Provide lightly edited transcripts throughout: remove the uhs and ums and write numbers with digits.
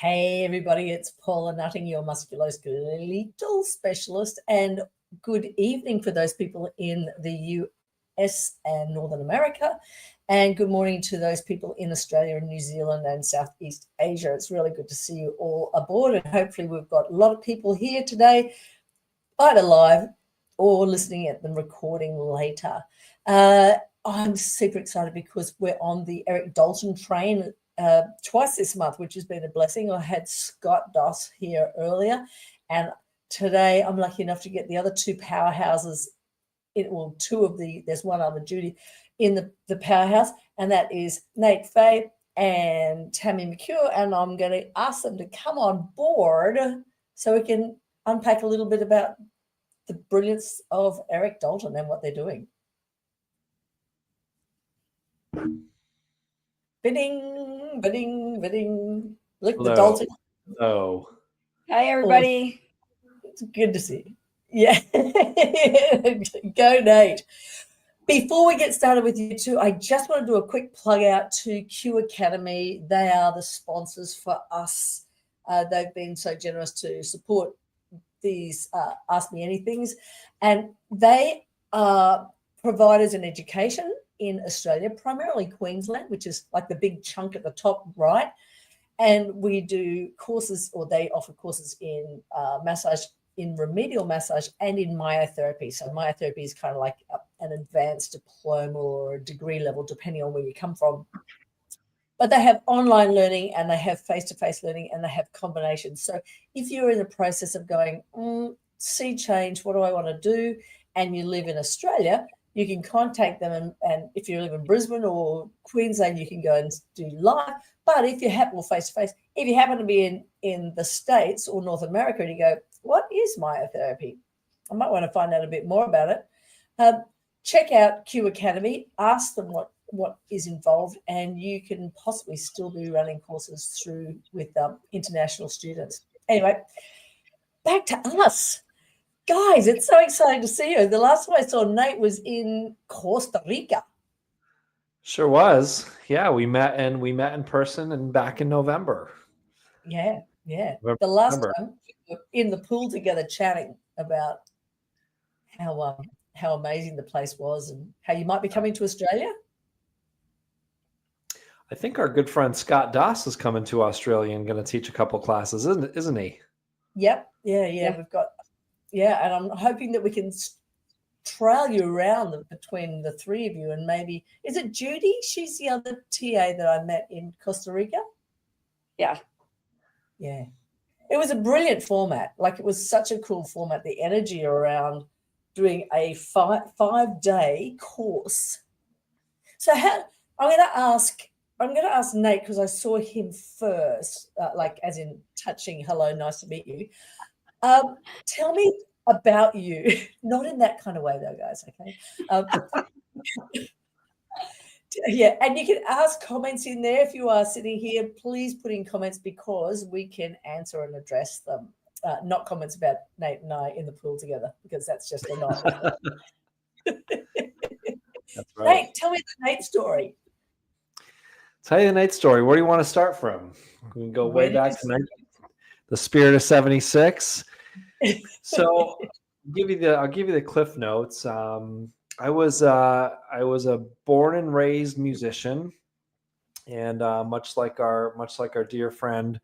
Hey everybody, it's Paula Nutting, your musculoskeletal specialist, and good evening for those people in the US and Northern America, and good morning to those people in Australia and New Zealand and Southeast Asia. It's really good to see you all aboard, and hopefully we've got a lot of people here today, either live or listening at the recording later. I'm super excited because we're on the Eric Dalton train twice this month, which has been a blessing. I had Scott Doss here earlier, and today I'm lucky enough to get the other two powerhouses. There's one other Judy in the powerhouse, and that is Nate, Fay and Tammy Mccue, and I'm going to ask them to come on board so we can unpack a little bit about the brilliance of Eric Dalton and what they're doing. Bidding, bidding, bidding. Look, Hello. the Dalton. Oh. Hi, everybody. It's good to see you. Yeah. Go, Nate. Before we get started with you two, I just want to do a quick plug out to Q Academy. They are the sponsors for us. They've been so generous to support these Ask Me Anythings, and they are providers in education in Australia, primarily Queensland, which is like the big chunk at the top right. And we do courses, or they offer courses in massage, in remedial massage, and in myotherapy. So myotherapy is kind of like an advanced diploma or a degree level, depending on where you come from. But they have online learning, and they have face-to-face learning, and they have combinations. So if you're in the process of going, sea change, what do I want to do? And you live in Australia, you can contact them, and if you live in Brisbane or Queensland, you can go and do live. But if you happen, face-to-face, if you happen to be in the States or North America and you go, what is myotherapy? I might want to find out a bit more about it. Check out Q Academy, ask them what is involved, and you can possibly still be running courses through with international students. Anyway, back to us. Guys, it's so exciting to see you. The last time I saw Nate was in Costa Rica. Sure was. Yeah, we met in person and back in November. Yeah. The last time we were in the pool together chatting about how amazing the place was and how you might be coming to Australia. I think our good friend Scott Doss is coming to Australia and going to teach a couple classes, isn't he? Yep. Yeah. We've got. Yeah, and I'm hoping that we can trail you around between the three of you, and maybe, is it Judy? She's the other TA that I met in Costa Rica. Yeah. It was a brilliant format. Like, it was such a cool format. The energy around doing a 5-day course. So I'm going to ask Nate, because I saw him first, like as in touching, hello, nice to meet you. Tell me about you. Not in that kind of way, though, guys. Okay. Yeah, and you can ask comments in there if you are sitting here. Please put in comments because we can answer and address them. Not comments about Nate and I in the pool together, because that's just a nightmare. That's right. Nate, tell me the Nate story. Tell you the Nate story. Where do you want to start from? We can go way back to the spirit of '76. So I'll give you the cliff notes. I was a born and raised musician, and much like our dear friend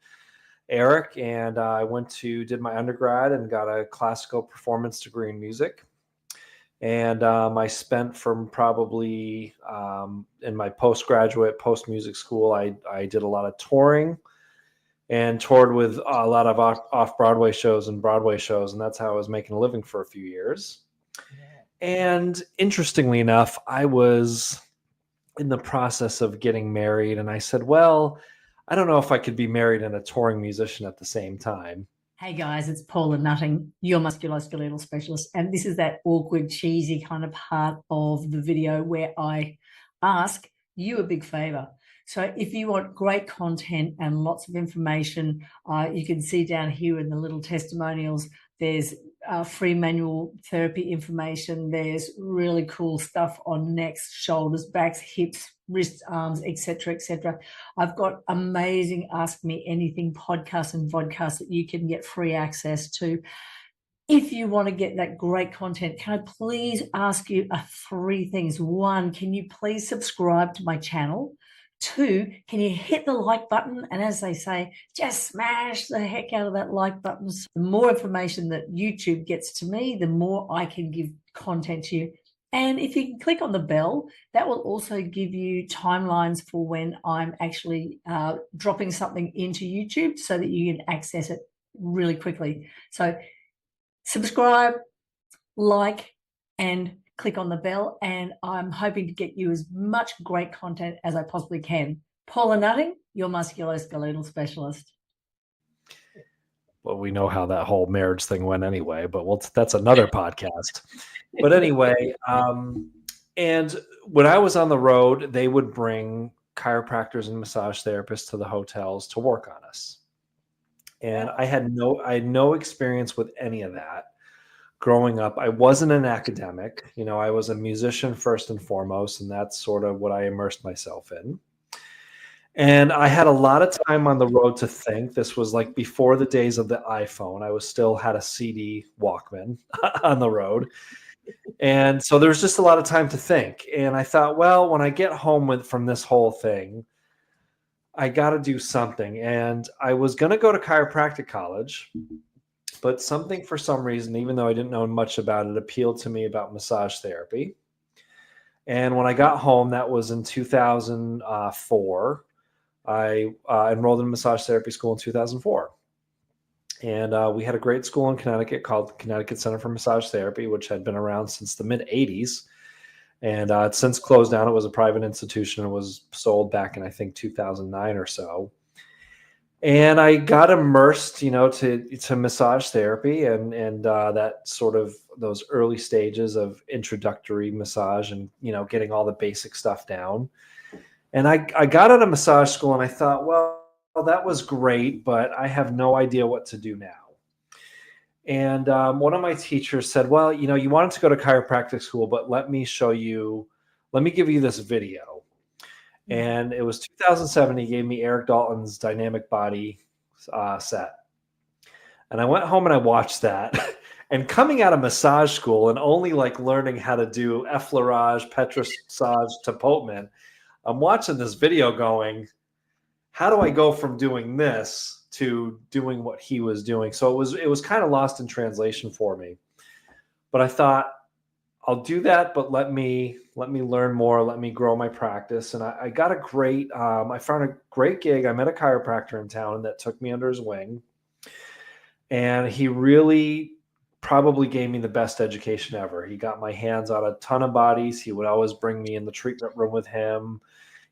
Eric, and I did my undergrad and got a classical performance degree in music. And I spent from probably in my post music school, I did a lot of touring and toured with a lot of off-Broadway shows and Broadway shows. And that's how I was making a living for a few years. Yeah. And interestingly enough, I was in the process of getting married. And I said, well, I don't know if I could be married and a touring musician at the same time. Hey guys, it's Paula Nutting, your musculoskeletal specialist. And this is that awkward, cheesy kind of part of the video where I ask you a big favor. So if you want great content and lots of information, you can see down here in the little testimonials, there's free manual therapy information. There's really cool stuff on necks, shoulders, backs, hips, wrists, arms, etc., etc. I've got amazing Ask Me Anything podcasts and vodcasts that you can get free access to. If you want to get that great content, can I please ask you 3 things? 1, can you please subscribe to my channel? 2, can you hit the like button? And as they say, just smash the heck out of that like button. The more information that YouTube gets to me, the more I can give content to you. And if you can click on the bell, that will also give you timelines for when I'm actually dropping something into YouTube so that you can access it really quickly. So subscribe, like, and click on the bell, and I'm hoping to get you as much great content as I possibly can. Paula Nutting, your musculoskeletal specialist. Well, we know how that whole marriage thing went anyway, but that's another podcast. But anyway, and when I was on the road, they would bring chiropractors and massage therapists to the hotels to work on us. And I had no experience with any of that. Growing up, I wasn't an academic. You know, I was a musician first and foremost, and that's sort of what I immersed myself in. And I had a lot of time on the road to think. This was like before the days of the iPhone. I still had a CD Walkman on the road. And so there was just a lot of time to think. And I thought, well, when I get home from this whole thing, I got to do something. And I was going to go to chiropractic college, but something for some reason, even though I didn't know much about it, appealed to me about massage therapy. And when I got home, that was in 2004, I enrolled in massage therapy school in 2004. And we had a great school in Connecticut called Connecticut Center for Massage Therapy, which had been around since the mid-'80s. And it's since closed down. It was a private institution. It was sold back in, I think, 2009 or so. And I got immersed, you know, to massage therapy and that sort of those early stages of introductory massage and, you know, getting all the basic stuff down. And I got out of massage school and I thought, well, that was great, but I have no idea what to do now. And one of my teachers said, well, you know, you wanted to go to chiropractic school, but let me give you this video. And it was 2007. He gave me Eric Dalton's Dynamic Body set. And I went home and I watched that. And coming out of massage school and only like learning how to do effleurage, petrissage to Popeman, I'm watching this video going, how do I go from doing this to doing what he was doing? So it was kind of lost in translation for me. But I thought, I'll do that, but let me learn more. Let me grow my practice. And I got I found a great gig. I met a chiropractor in town that took me under his wing. And he really probably gave me the best education ever. He got my hands on a ton of bodies. He would always bring me in the treatment room with him,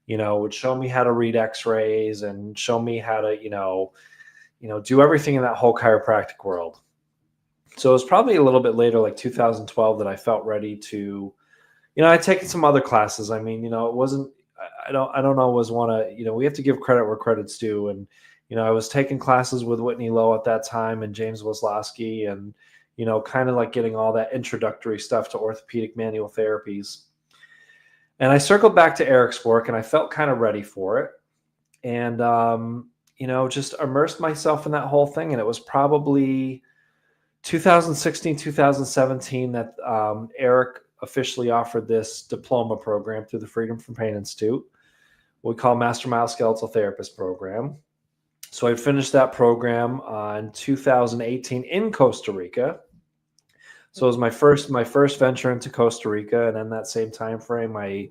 you know, would show me how to read x-rays and show me how to, you know, do everything in that whole chiropractic world. So it was probably a little bit later, like 2012, that I felt ready to, you know, I'd taken some other classes. I mean, you know, it wasn't, I don't always want to, you know, we have to give credit where credit's due. And, you know, I was taking classes with Whitney Lowe at that time and James Wisłowski and, you know, kind of like getting all that introductory stuff to orthopedic manual therapies. And I circled back to Eric's work and I felt kind of ready for it. And, you know, just immersed myself in that whole thing. And it was probably 2016, 2017 that Eric officially offered this diploma program through the Freedom from Pain Institute, what we call Master Myoskeletal Therapist Program. So I finished that program in 2018 in Costa Rica. So it was my first venture into Costa Rica, and in that same time frame, I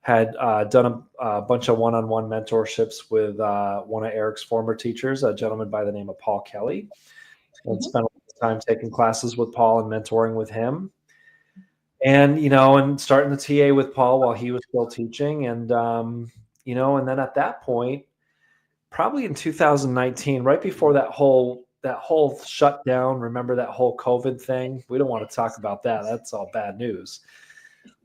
had done a bunch of one-on-one mentorships with one of Eric's former teachers, a gentleman by the name of Paul Kelly, and spent a lot of time taking classes with Paul and mentoring with him. And, you know, and starting the TA with Paul while he was still teaching. And, you know, and then at that point, probably in 2019, right before that whole shutdown, remember that whole COVID thing? We don't want to talk about that. That's all bad news.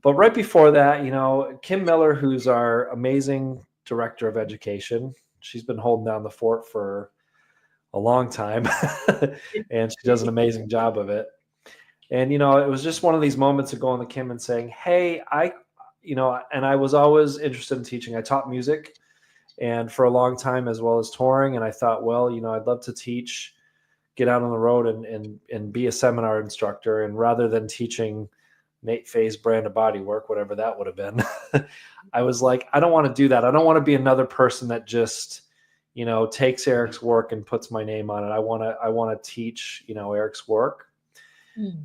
But right before that, you know, Kim Miller, who's our amazing director of education, she's been holding down the fort for a long time and she does an amazing job of it. And, you know, it was just one of these moments of going to Kim and saying, hey, and I was always interested in teaching. I taught music and for a long time, as well as touring. And I thought, well, you know, I'd love to teach, get out on the road and be a seminar instructor. And rather than teaching Nate Fay's brand of body work, whatever that would have been, I was like, I don't want to do that. I don't want to be another person that just, you know, takes Eric's work and puts my name on it. I want to teach, you know, Eric's work.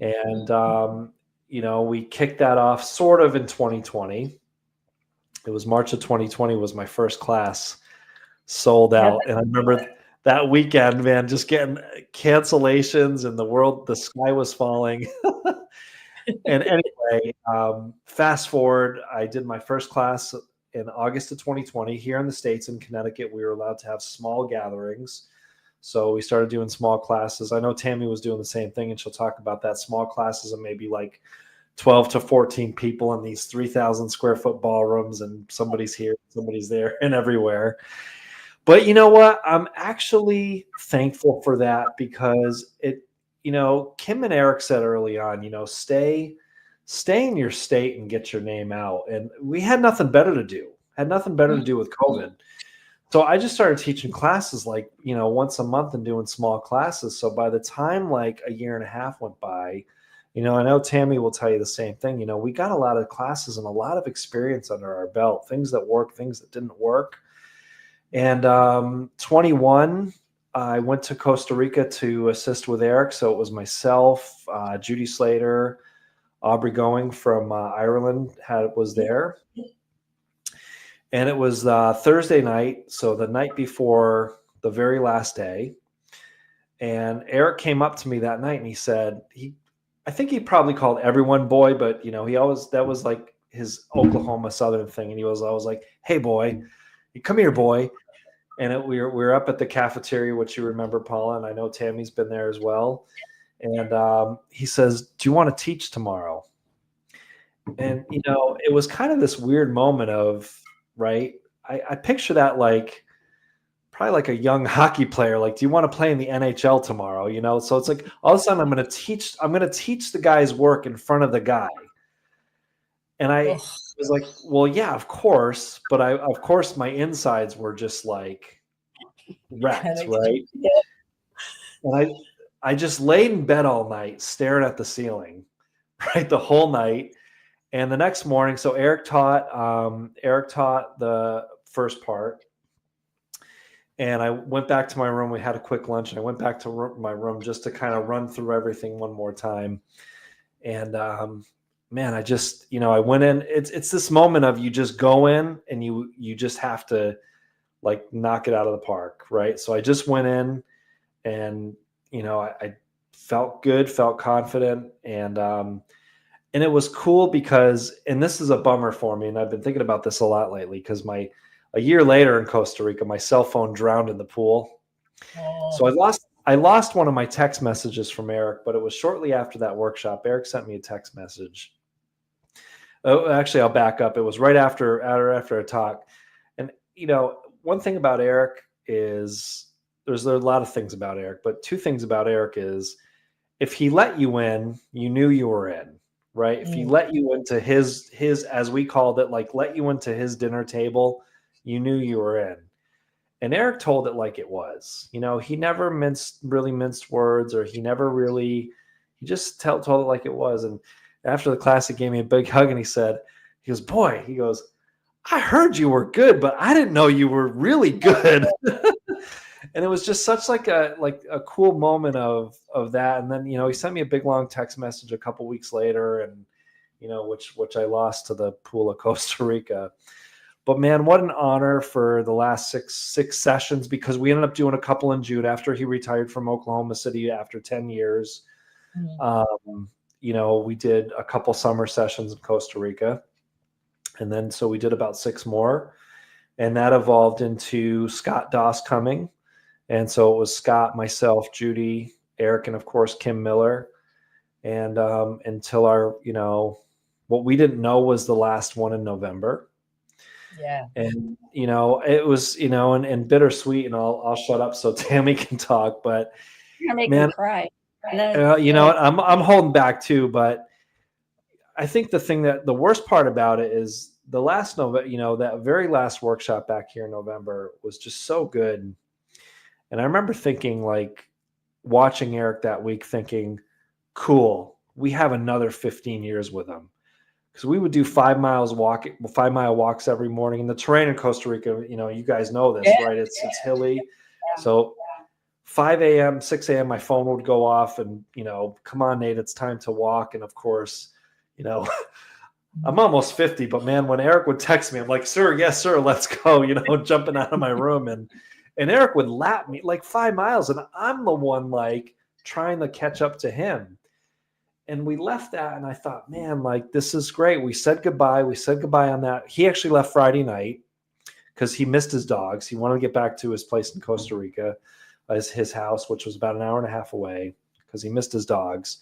And, you know, we kicked that off sort of in 2020. It was March of 2020 was my first class, sold out. And I remember that weekend, man, just getting cancellations and the sky was falling. And anyway, fast forward, I did my first class in August of 2020 here in the States. In Connecticut. We were allowed to have small gatherings. So we started doing small classes. I know Tammy was doing the same thing, and she'll talk about that. Small classes of maybe like 12 to 14 people in these 3,000 square foot ballrooms, and somebody's here, somebody's there, and everywhere. But you know what? I'm actually thankful for that because it, you know, Kim and Eric said early on, you know, stay in your state and get your name out. And we had nothing better to do, with COVID. So I just started teaching classes like, you know, once a month and doing small classes. So by the time like a year and a half went by, you know, I know Tammy will tell you the same thing. You know, we got a lot of classes and a lot of experience under our belt, things that worked, things that didn't work. And 21, I went to Costa Rica to assist with Eric. So it was myself, Judy Slater, Aubrey Going from Ireland was there. And it was Thursday night, so the night before the very last day. And Eric came up to me that night and he said, I think he probably called everyone boy, but you know, that was like his Oklahoma Southern thing. And I was like, hey boy, come here, boy. And we were up at the cafeteria, which you remember, Paula, and I know Tammy's been there as well. And he says, do you want to teach tomorrow? And, you know, it was kind of this weird moment of, right? I picture that like probably like a young hockey player. Like, do you want to play in the NHL tomorrow? You know, so it's like all of a sudden I'm going to teach the guy's work in front of the guy. And I was like, well, yeah, of course. But of course, my insides were just like wrecked, right? Yeah. And I just laid in bed all night staring at the ceiling, right? The whole night. And the next morning, so Eric taught the first part. And I went back to my room. We had a quick lunch, and I went back to my room just to kind of run through everything one more time. And man, I just, you know, I went in. It's this moment of you just go in and you just have to like knock it out of the park, right? So I just went in, and you know, I felt good, felt confident, and it was cool because, and this is a bummer for me, and I've been thinking about this a lot lately because a year later in Costa Rica, my cell phone drowned in the pool. Oh. So I lost one of my text messages from Eric, but it was shortly after that workshop. Eric sent me a text message. Oh, actually, I'll back up. It was right after a talk. And, you know, one thing about Eric is there's a lot of things about Eric, but two things about Eric is if he let you in, you knew you were in. Right. If he let you into his, as we called it, like let you into his dinner table, you knew you were in. And Eric told it like it was. You know, he never really minced words, or he just told it like it was. And after the class, he gave me a big hug and he goes, boy, I heard you were good, but I didn't know you were really good. And it was just such like a cool moment of that. And then, you know, he sent me a big long text message a couple weeks later, and, you know, which I lost to the pool of Costa Rica. But man, what an honor for the last six sessions, because we ended up doing a couple in June after he retired from Oklahoma City after 10 years. You know, we did a couple summer sessions in Costa Rica. And then, so we did about 6 more, and that evolved into Scott Doss coming. And so it was Scott, myself, Judy, Eric, and of course, Kim Miller. And until our, you know, what we didn't know was the last one in November. Yeah. And, you know, it was, you know, and bittersweet, and I'll shut up so Tammy can talk, but you're gonna make me cry. You know what? I'm holding back too, but I think the worst part about it is the last November, you know, that very last workshop back here in November was just so good. And I remember thinking, like, watching Eric that week thinking, cool, we have another 15 years with him. Because we would do 5 mile walks every morning. And the terrain in Costa Rica, you know, you guys know this, right? It's hilly. So 5 a.m., 6 a.m., my phone would go off and, you know, come on, Nate, it's time to walk. And of course, you know, I'm almost 50, but man, when Eric would text me, I'm like, sir, yes, sir, let's go, you know, jumping out of my room. And Eric would lap me like 5 miles. And I'm the one like trying to catch up to him. And we left that, and I thought, man, like, this is great. We said goodbye. We said goodbye on that. He actually left Friday night because he missed his dogs. He wanted to get back to his place in Costa Rica, his house, which was about an hour and a half away, because he missed his dogs.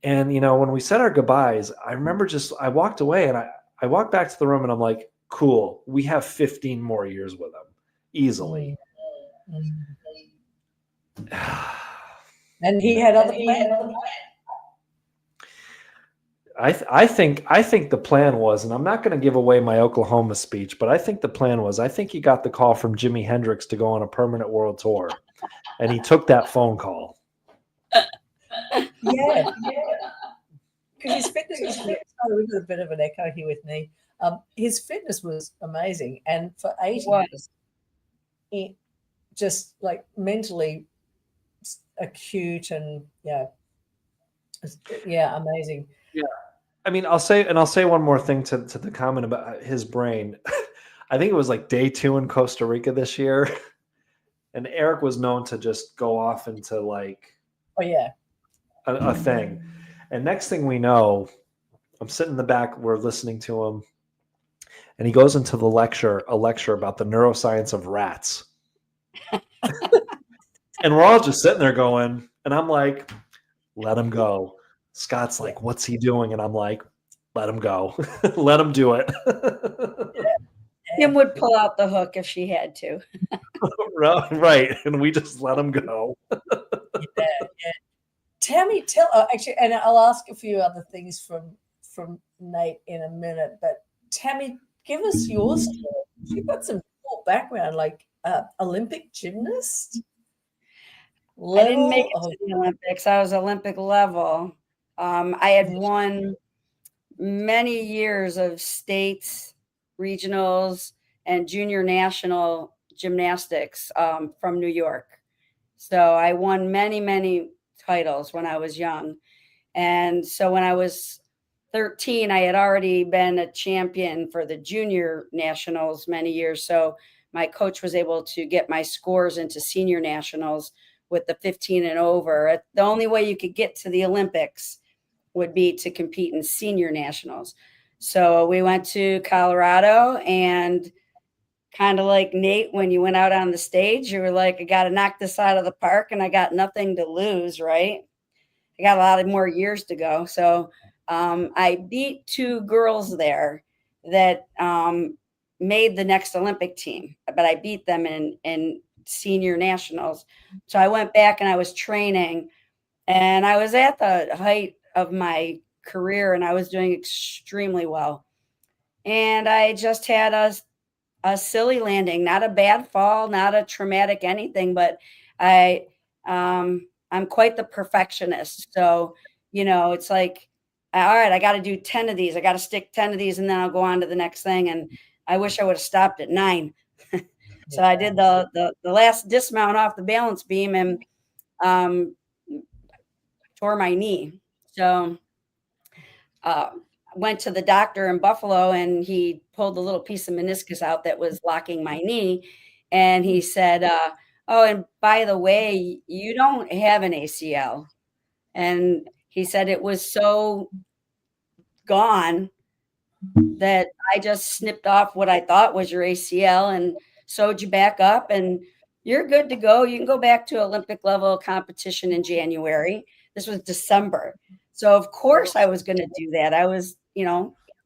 And, you know, when we said our goodbyes, I remember I walked away, and I walked back to the room, and I'm like, cool, we have 15 more years with him, easily. And he had other plans. I think the plan was, and I'm not going to give away my Oklahoma speech, but I think the plan was, I think he got the call from Jimi Hendrix to go on a permanent world tour, and he took that phone call. Yeah. Because his fitness was great. Sorry, we've got a bit of an echo here with me. His fitness was amazing, and for 8 years, it just like mentally acute and amazing. Yeah. I mean, I'll say one more thing to the comment about his brain. I think it was like day 2 in Costa Rica this year. And Eric was known to just go off into like a thing. And next thing we know, I'm sitting in the back, we're listening to him, and he goes into a lecture about the neuroscience of rats. And we're all just sitting there going, and I'm like, let him go. Scott's like, what's he doing? And I'm like, let him go. Let him do it. Kim would pull out the hook if she had to. Right. And we just let him go. Tammy, actually, and I'll ask a few other things from Nate in a minute, but Tammy, give us your story. You've got some cool background, like Olympic gymnast. I didn't make it to the Olympics. I was Olympic level. I had won many years of states, regionals, and junior national gymnastics from New York. So I won many, many titles when I was young. And so when I was 13, I had already been a champion for the junior nationals many years. So my coach was able to get my scores into senior nationals with the 15 and over. The only way you could get to the Olympics would be to compete in senior nationals. So we went to Colorado, and kind of like Nate, when you went out on the stage, you were like, I got to knock this out of the park, and I got nothing to lose, right? I got a lot of more years to go. So I beat 2 girls there that made the next Olympic team, but I beat them in senior nationals. So I went back and I was training, and I was at the height of my career, and I was doing extremely well. And I just had a silly landing, not a bad fall, not a traumatic anything, but I'm quite the perfectionist. So, you know, it's like, all right, I got to do 10 of these. I got to stick 10 of these, and then I'll go on to the next thing. And I wish I would have stopped at 9. So I did the last dismount off the balance beam and tore my knee. So went to the doctor in Buffalo, and he pulled a little piece of meniscus out that was locking my knee. And he said, oh, and by the way, you don't have an ACL. And he said it was so gone that I just snipped off what I thought was your ACL and sewed you back up, and you're good to go. You can go back to Olympic level competition in January. This was December. So of course I was going to do that. I was,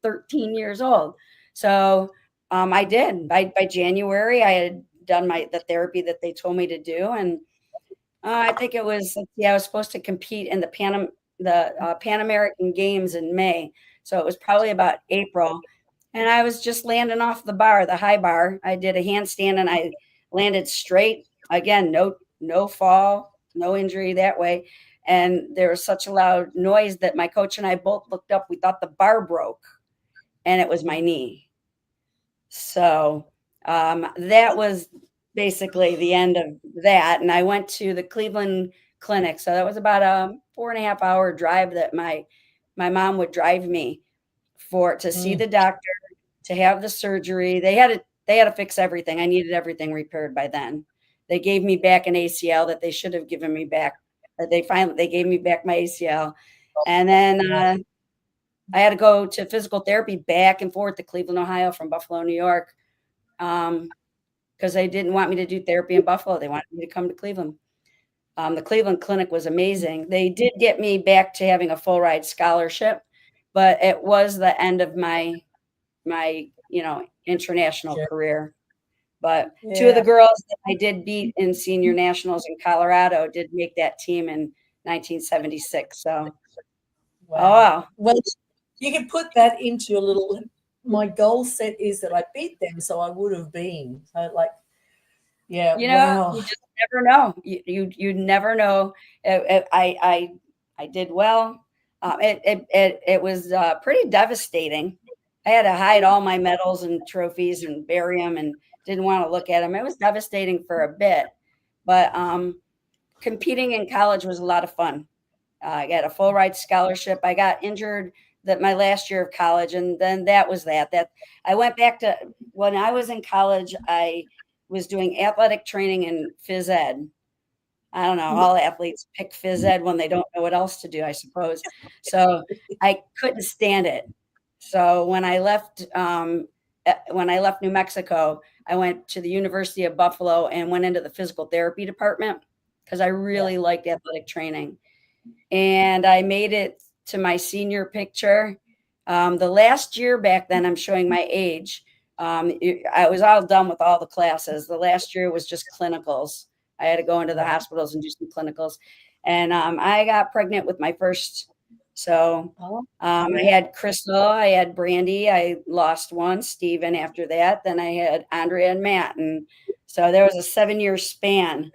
13 years old. So I did. By January, I had done the therapy that they told me to do. And I think it was, I was supposed to compete in the Pan American Games in May. So it was probably about April. And I was just landing off the bar, the high bar. I did a handstand and I landed straight. Again, no fall, no injury that way. And there was such a loud noise that my coach and I both looked up. We thought the bar broke, and it was my knee. So that was basically the end of that. And I went to the Cleveland clinic. So that was about a 4.5 hour drive that my mom would drive me to see the doctor, to have the surgery. They had to fix everything. I needed everything repaired by then. They gave me back an ACL that they should have given me back. They gave me back my ACL. And then I had to go to physical therapy back and forth to Cleveland, Ohio from Buffalo, New York, because they didn't want me to do therapy in Buffalo. They wanted me to come to Cleveland. The Cleveland clinic was amazing. They did get me back to having a full ride scholarship, but it was the end of my international career. But two of the girls that I did beat in senior nationals in Colorado did make that team in 1976. So, wow. Well, you can put that into a little. My goal set is that I beat them, so I would have been. So, like, yeah, you just never know. You never know. I did well. It was pretty devastating. I had to hide all my medals and trophies and bury them, and didn't want to look at them. It was devastating for a bit, but competing in college was a lot of fun. I got a full ride scholarship. I got injured my last year of college, and then that was that. I went back to when I was in college. I was doing athletic training and phys ed. I don't know. All athletes pick phys ed when they don't know what else to do, I suppose. So I couldn't stand it. So when I left New Mexico, I went to the University of Buffalo and went into the physical therapy department because I really liked athletic training. And I made it to my senior picture. The last year back then, I'm showing my age. I was all done with all the classes. The last year was just clinicals. I had to go into the hospitals and do some clinicals. And I got pregnant with my first. So I had Crystal, I had Brandy, I lost one, Steven after that. Then I had Andrea and Matt. And so there was a 7-year span.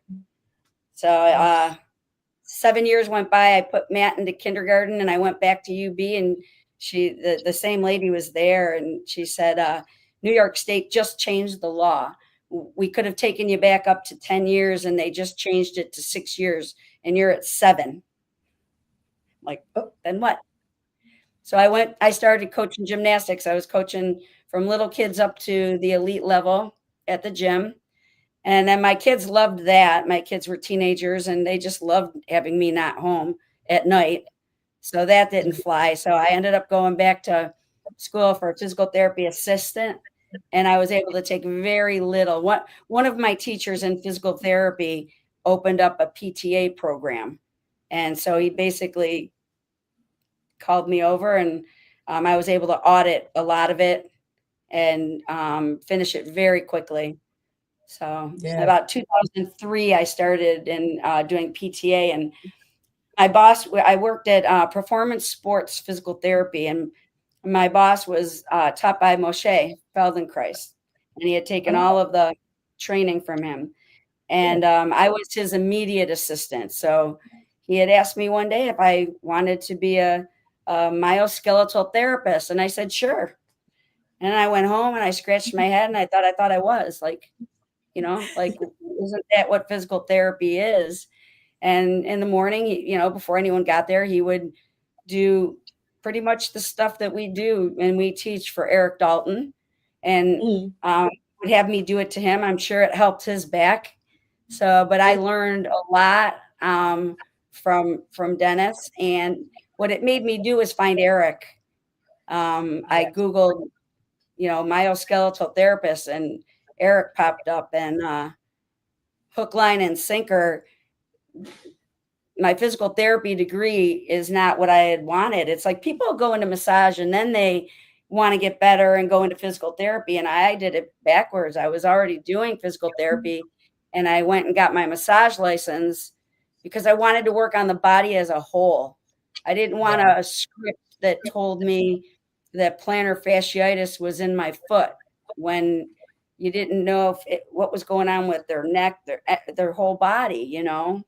So 7 years went by. I put Matt into kindergarten and I went back to UB, and the same lady was there, and she said, New York State just changed the law. We could have taken you back up to 10 years and they just changed it to 6 years and you're at 7. Like, oh, then what? So I started coaching gymnastics. I was coaching from little kids up to the elite level at the gym. And then my kids loved that. My kids were teenagers and they just loved having me not home at night. So that didn't fly. So I ended up going back to school for a physical therapy assistant. And I was able to take very little. One of my teachers in physical therapy opened up a PTA program. And so he basically called me over, and I was able to audit a lot of it and finish it very quickly. So about 2003, I started in doing PTA, and I worked at Performance Sports Physical Therapy, and my boss was taught by Moshe Feldenkrais, and he had taken all of the training from him. And I was his immediate assistant. So he had asked me one day if I wanted to be a myoskeletal therapist. And I said, sure. And I went home and I scratched my head and I thought I was like, isn't that what physical therapy is? And in the morning, before anyone got there, he would do pretty much the stuff that we do and we teach for Eric Dalton, and would have me do it to him. I'm sure it helped his back. So, but I learned a lot from Dennis, and what it made me do is find Eric. I Googled, myoskeletal therapist, and Eric popped up, and hook, line, and sinker. My physical therapy degree is not what I had wanted. It's like people go into massage and then they want to get better and go into physical therapy. And I did it backwards. I was already doing physical therapy and I went and got my massage license because I wanted to work on the body as a whole. I didn't want a script that told me that plantar fasciitis was in my foot when you didn't know what was going on with their neck, their whole body, you know?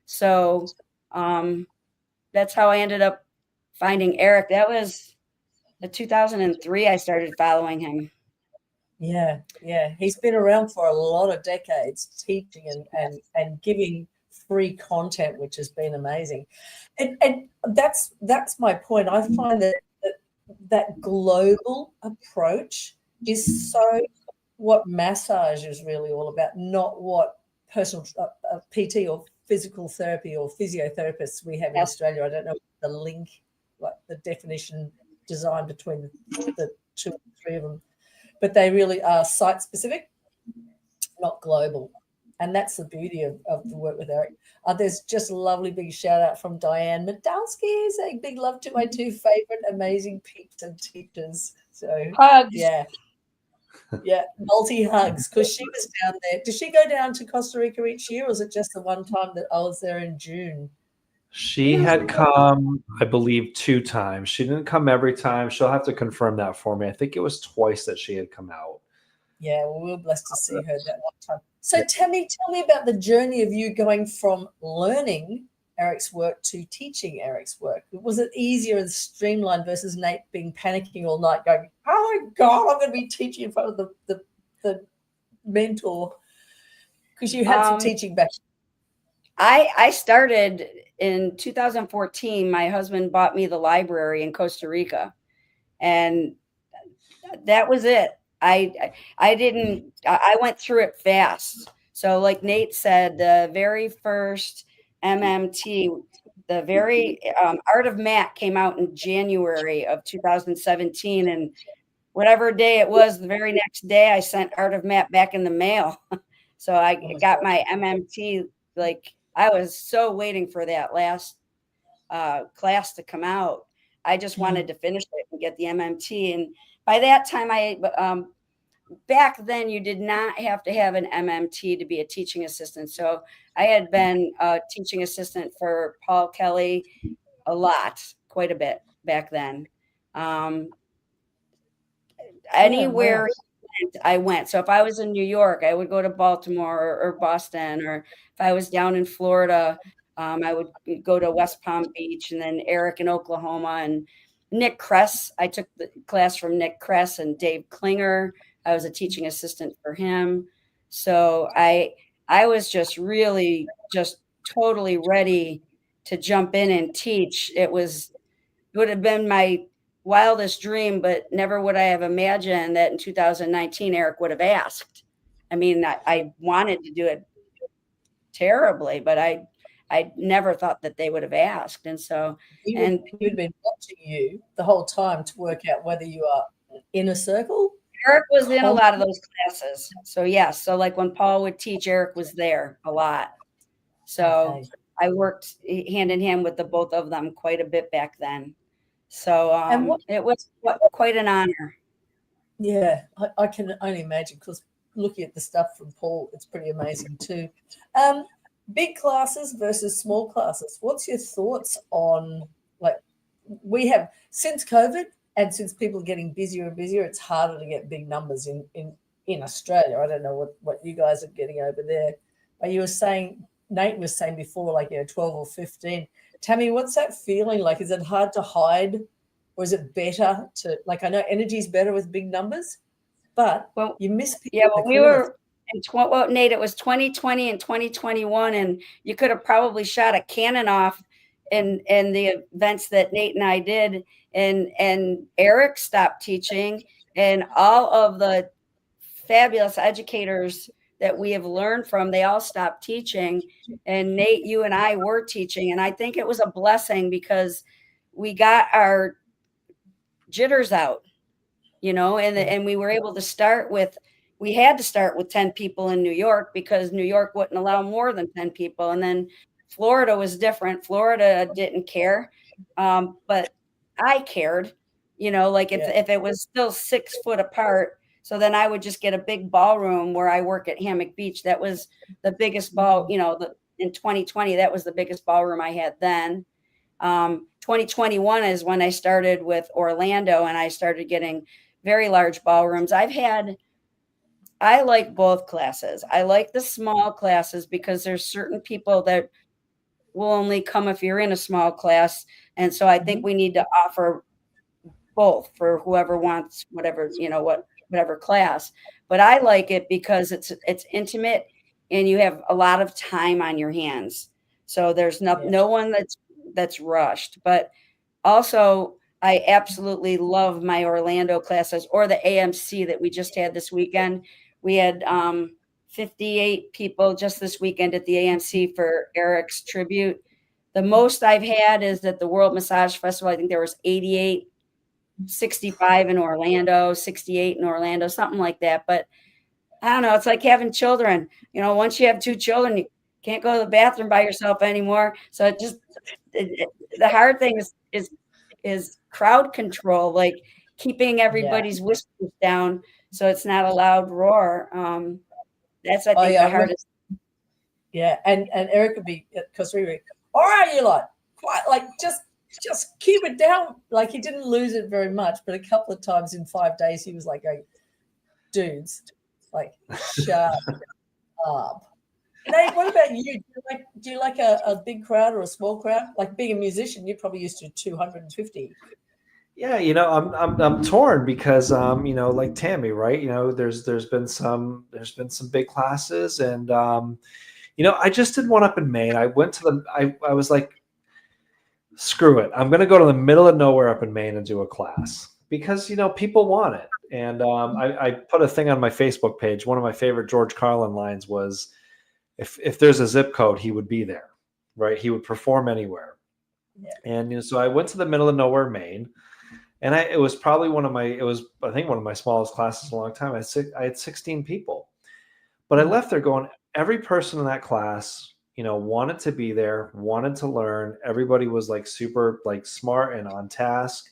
So that's how I ended up finding Eric. That was in 2003 I started following him. Yeah. He's been around for a lot of decades teaching and giving free content, which has been amazing. And that's my point. I find that global approach is so what massage is really all about, not what personal PT or physical therapy or physiotherapists we have in Australia. I don't know the link, like the definition design between the two or three of them, but they really are site specific, not global. And that's the beauty of the work with Eric. There's just a lovely big shout out from Diane Medalski saying big love to my two favorite amazing peeps and teachers. So hugs. Yeah, multi hugs, because she was down there. Does she go down to Costa Rica each year, or is it just the one time that I was there in June? She had come, I believe, 2 times. She didn't come every time. She'll have to confirm that for me. I think it was twice that she had come out. Yeah, well, we were blessed to see her that one time. So, Tammy, tell me about the journey of you going from learning Eric's work to teaching Eric's work. Was it easier and streamlined versus Nate being panicking all night going, oh, my God, I'm going to be teaching in front of the mentor? Because you had some teaching back. I started in 2014. My husband bought me the library in Costa Rica, and that was it. I went through it fast. So like Nate said, the very first MMT, the very Art of Mat came out in January of 2017. And whatever day it was, the very next day I sent Art of Mat back in the mail. So I got my MMT. Like I was so waiting for that last class to come out. I just wanted to finish it and get the MMT. And by that time, back then you did not have to have an MMT to be a teaching assistant. So I had been a teaching assistant for Paul Kelly quite a bit back then. Anywhere I went. So if I was in New York, I would go to Baltimore or Boston, or if I was down in Florida, I would go to West Palm Beach, and then Eric in Oklahoma, and Nick Kress. I took the class from Nick Kress and Dave Klinger. I was a teaching assistant for him. So I was just really just totally ready to jump in and teach. It would have been my wildest dream, but never would I have imagined that in 2019 Eric would have asked. I mean, I wanted to do it terribly, but I never thought that they would have asked. And so he would have been watching you the whole time to work out whether you are in a circle. Eric was in a lot of those classes. So yes. So like when Paul would teach, Eric was there a lot. So I worked hand in hand with the both of them quite a bit back then. So it was quite an honor. Yeah, I can only imagine, because looking at the stuff from Paul, it's pretty amazing too. Big classes versus small classes. What's your thoughts on, like, we have, since COVID and since people are getting busier and busier, it's harder to get big numbers in Australia. I don't know what you guys are getting over there. You were saying, Nate was saying before, like, 12 or 15. Tammy, what's that feeling like? Is it hard to hide, or is it better to, like, I know energy is better with big numbers, but you miss people. Yeah, well, we were in Nate, it was 2020 and 2021, and you could have probably shot a cannon off in the events that Nate and I did, and Eric stopped teaching, and all of the fabulous educators that we have learned from, they all stopped teaching. And Nate, you and I were teaching. And I think it was a blessing because we got our jitters out, and we were able to we had to start with 10 people in New York because New York wouldn't allow more than 10 people. And then Florida was different. Florida didn't care. But I cared, if it was still 6 foot apart. So then I would just get a big ballroom where I work at Hammock Beach. That was the biggest ball, in 2020, that was the biggest ballroom I had then. 2021 is when I started with Orlando, and I started getting very large ballrooms. I like both classes. I like the small classes because there's certain people that will only come if you're in a small class. And so I think we need to offer both for whoever wants whatever, whatever class. But I like it because it's intimate and you have a lot of time on your hands. So there's no one that's rushed. But also, I absolutely love my Orlando classes or the AMC that we just had this weekend. We had 58 people just this weekend at the AMC for Eric's tribute. The most I've had is at the World Massage Festival. I think there was 88, 65 in Orlando, 68 in Orlando, something like that. But I don't know. It's like having children. Once you have 2 children, you can't go to the bathroom by yourself anymore. So the hard thing is crowd control, like keeping everybody's whispers down so it's not a loud roar. That's I think the hardest. Yeah, and Eric would be because we were all right. You quite just keep it down. Like he didn't lose it very much, but a couple of times in 5 days he was like, dudes, like shut up. Nate, what about you? Do you like a big crowd or a small crowd? Like being a musician, you're probably used to 250. Yeah, I'm torn because like Tammy, right? There's been some big classes, and I just did one up in Maine. I went to I was like, screw it, I'm going to go to the middle of nowhere up in Maine and do a class because people want it. And I put a thing on my Facebook page. One of my favorite George Carlin lines was, if there's a zip code, he would be there, right? He would perform anywhere. Yeah. And so I went to the middle of nowhere, Maine, and it was probably one of my smallest classes in a long time. I had 16 people, but I left there going, every person in that class, wanted to be there, wanted to learn. Everybody was like super like smart and on task.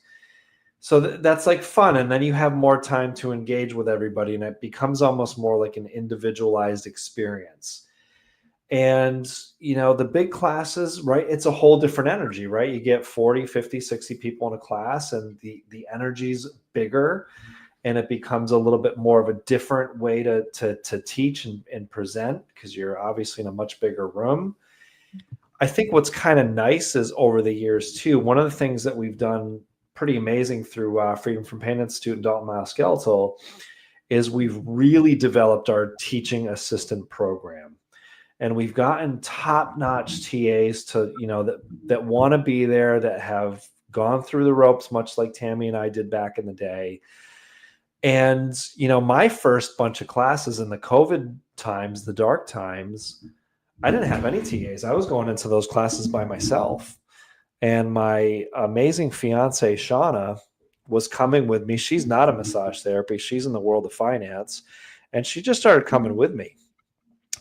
So that's like fun. And then you have more time to engage with everybody, and it becomes almost more like an individualized experience. And, the big classes, right, it's a whole different energy, right? You get 40, 50, 60 people in a class, and the energy's bigger, and it becomes a little bit more of a different way to teach and present because you're obviously in a much bigger room. I think what's kind of nice is over the years too, one of the things that we've done pretty amazing through Freedom from Pain Institute and Dalton Myoskeletal is we've really developed our teaching assistant program. And we've gotten top-notch TAs to, that want to be there, that have gone through the ropes, much like Tammy and I did back in the day. And, my first bunch of classes in the COVID times, the dark times, I didn't have any TAs. I was going into those classes by myself. And my amazing fiance, Shauna, was coming with me. She's not a massage therapist. She's in the world of finance. And she just started coming with me.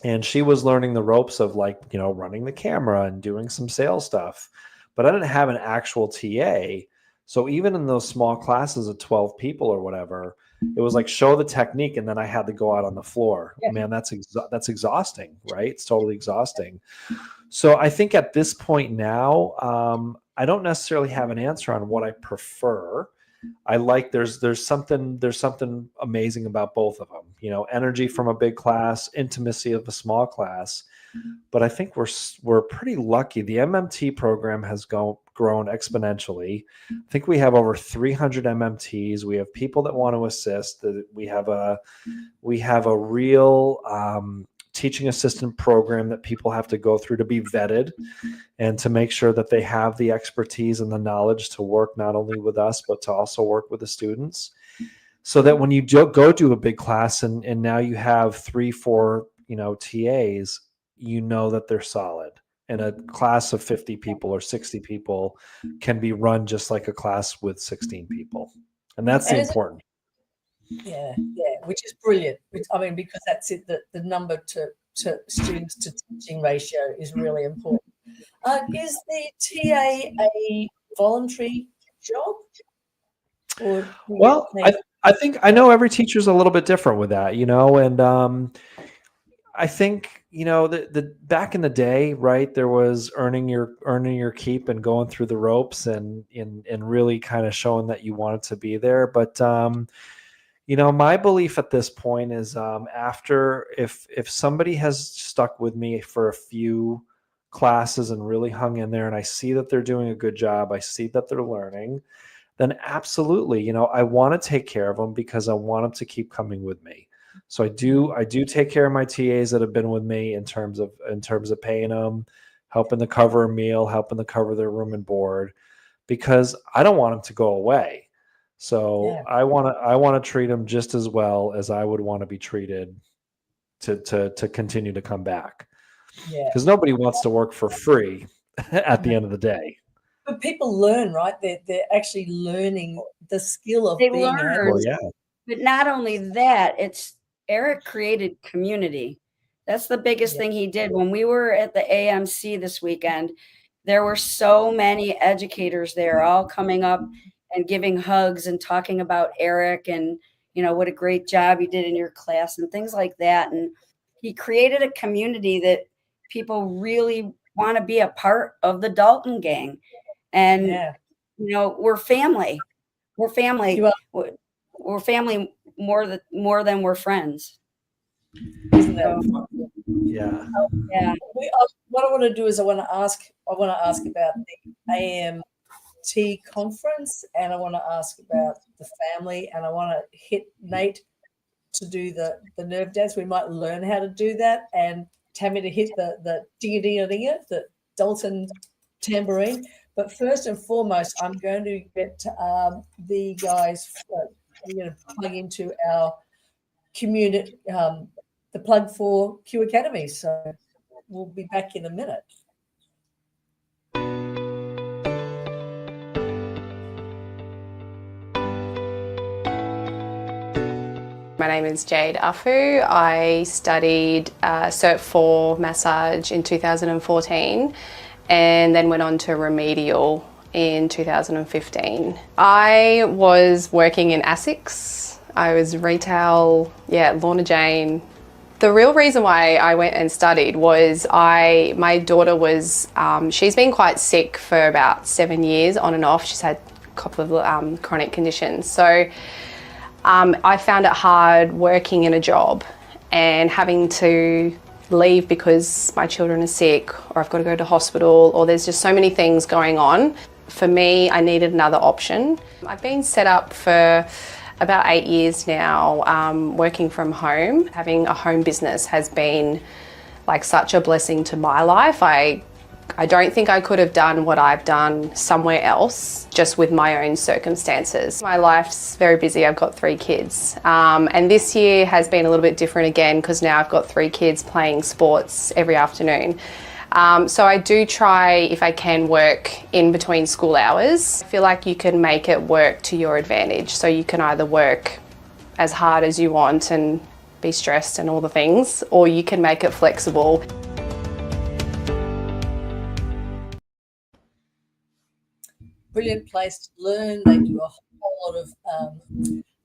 And she was learning the ropes of running the camera and doing some sales stuff. But I didn't have an actual TA. So even in those small classes of 12 people or whatever, it was like show the technique, and then I had to go out on the floor. Yeah. Man, that's exhausting, right? It's totally exhausting. So I think at this point now, I don't necessarily have an answer on what I prefer. I like there's something amazing about both of them. Energy from a big class, intimacy of a small class. But I think we're pretty lucky. The MMT program has grown exponentially. I think we have over 300 MMTs. We have people that want to assist. We have a real teaching assistant program that people have to go through to be vetted and to make sure that they have the expertise and the knowledge to work not only with us, but to also work with the students. So that when you go do a big class and now you have 3-4, TAs, that they're solid. And a class of 50 people or 60 people can be run just like a class with 16 people. And that's the important. Yeah, which is brilliant. Because that's it, the number to students to teaching ratio is really important. Is the TA a voluntary job? I think I know every teacher's a little bit different with that, and I think, the back in the day, right, there was earning your keep and going through the ropes and really kind of showing that you wanted to be there. But my belief at this point is after if somebody has stuck with me for a few classes and really hung in there, and I see that they're doing a good job, I see that they're learning, then absolutely, I want to take care of them because I want them to keep coming with me. So I do take care of my TAs that have been with me in terms of paying them, helping to cover a meal, helping to cover their room and board, because I don't want them to go away. So Yeah. I want to treat them just as well as I would want to be treated to continue to come back. Yeah. Because nobody wants to work for free at the end of the day. But people learn, right? They're actually learning the skill of They being learn. able. Well, yeah. But not only that, Eric created community. That's the biggest thing he did. When we were at the AMC this weekend, there were so many educators there all coming up and giving hugs and talking about Eric and, what a great job you did in your class and things like that. And he created a community that people really want to be a part of the Dalton gang. And, we're family. We're family. We're family more than we're friends. Isn't that fun? Yeah. Yeah. What I want to do is I want to ask about the AMT conference, and I want to ask about the family, and I want to hit Nate to do the nerve dance. We might learn how to do that, and Tammy to hit the ding-a-ding-a-ding-a, the Dalton tambourine. But first and foremost, I'm going to get the guys. I'm going to plug into our community, the plug for Q Academy. So we'll be back in a minute. My name is Jade Afu. I studied Cert 4 massage in 2014 and then went on to remedial in 2015. I was working in ASICS. I was retail, Lorna Jane. The real reason why I went and studied was my daughter was, she's been quite sick for about 7 years on and off. She's had a couple of chronic conditions. So I found it hard working in a job and having to leave because my children are sick or I've got to go to hospital or there's just so many things going on. For me, I needed another option. I've been set up for about 8 years now, working from home. Having a home business has been like such a blessing to my life. I don't think I could have done what I've done somewhere else just with my own circumstances. My life's very busy. I've got 3 kids. And this year has been a little bit different again because now I've got 3 kids playing sports every afternoon. So I do try, if I can, work in between school hours. I feel like you can make it work to your advantage. So you can either work as hard as you want and be stressed and all the things, or you can make it flexible. Brilliant place to learn. They do a whole lot of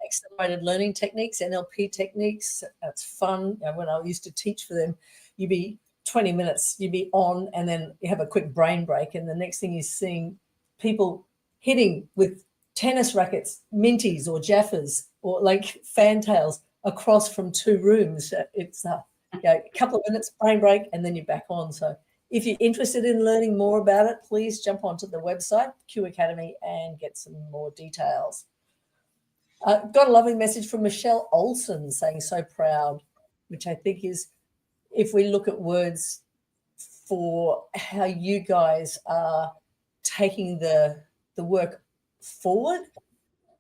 accelerated learning techniques, NLP techniques. It's fun. When I used to teach for them, you'd be 20 minutes, you'd be on, and then you have a quick brain break. And the next thing you're seeing people hitting with tennis rackets, Minties or Jaffas or like fantails across from 2 rooms. It's a couple of minutes brain break, and then you're back on. So if you're interested in learning more about it, please jump onto the website, Q Academy, and get some more details. Got a lovely message from Michelle Olson saying, so proud, which I think is, if we look at words for how you guys are taking the work forward,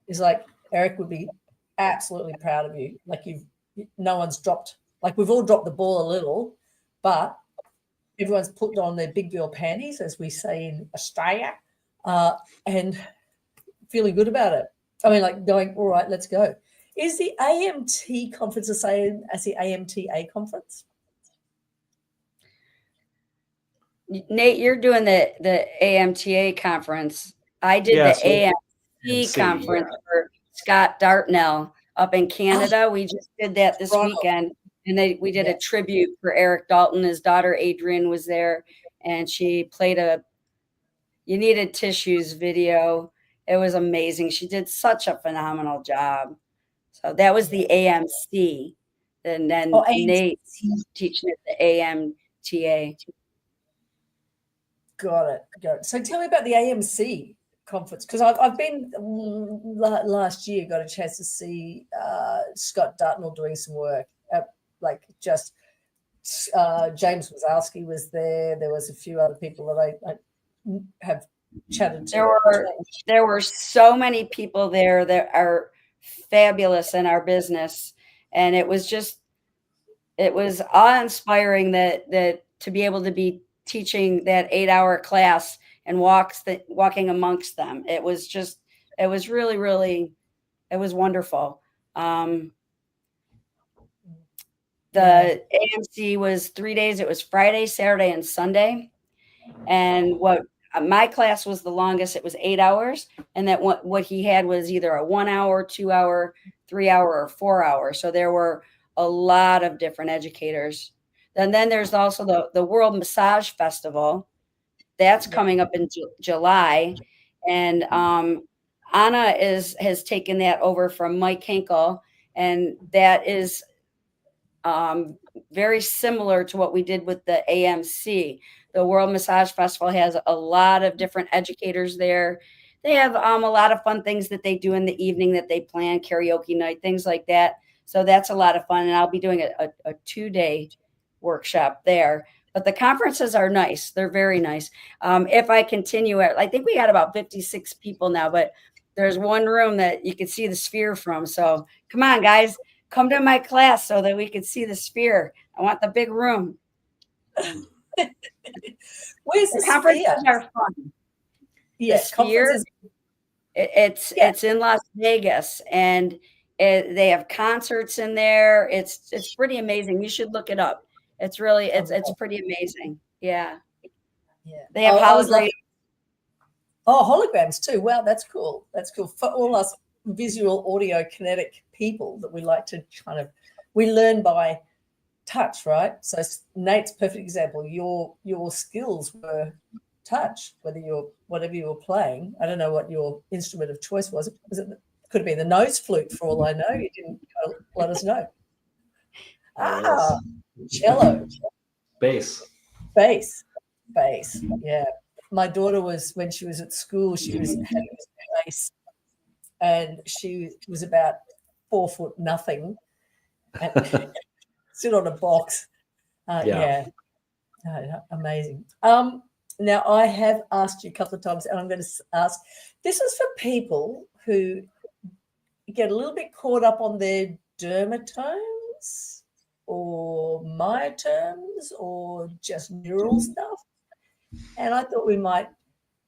is like Eric would be absolutely proud of you. Like no one's dropped, like we've all dropped the ball a little, but everyone's put on their big girl panties, as we say in Australia, and feeling good about it. I mean, like going, all right, let's go. Is the AMT conference the same as the AMTA conference? Nate, you're doing the AMTA conference. I did the AMC conference for Scott Dartnell up in Canada. We just did that this weekend. And we did a tribute for Eric Dalton. His daughter Adrian was there, and she played a "You Needed Tissues" video. It was amazing. She did such a phenomenal job. So that was the AMC, and then Nate teaching at the AMTA. Got it. So tell me about the AMC conference, because I've been last year, got a chance to see Scott Dartnell doing some work. James Wazowski was there. There was a few other people that I have chatted to. There were so many people there that are fabulous in our business, and it was awe-inspiring that to be able to be teaching that 8-hour class and walking amongst them. It was really, really, it was wonderful. The AMC was 3 days. It was Friday, Saturday, and Sunday. And what my class was the longest. It was 8 hours. And that what he had was either a 1 hour, 2 hour, 3 hour, or 4 hour. So there were a lot of different educators. And then there's also the World Massage Festival. That's coming up in July. And Anna has taken that over from Mike Hinkle. And that is very similar to what we did with the AMC. The World Massage Festival has a lot of different educators there. They have a lot of fun things that they do in the evening that they plan, karaoke night, things like that. So that's a lot of fun. And I'll be doing a 2-day workshop there. But the conferences are nice. They're very nice. If I continue it, I think we got about 56 people now, but there's one room that you can see the sphere from. So come on, guys. Come to my class so that we can see the sphere. I want the big room. Where's the conferences sphere? Are fun. Yes, the sphere. It's in Las Vegas, and they have concerts in there. It's pretty amazing. You should look it up. It's really it's pretty amazing. Yeah. They have holograms. Holograms too. Wow, that's cool. That's cool for all us visual, audio, kinetic people that we like to we learn by touch, right? So Nate's perfect example. Your skills were touch, whatever you were playing. I don't know what your instrument of choice was. Could have been the nose flute for all I know. You didn't let us know. Cello. Bass. Yeah. My daughter when she was at school, she was having bass. And she was about 4 foot nothing, and sit on a box. Amazing. Now I have asked you a couple of times, and I'm going to ask. This is for people who get a little bit caught up on their dermatomes or myotomes or just neural stuff, and I thought we might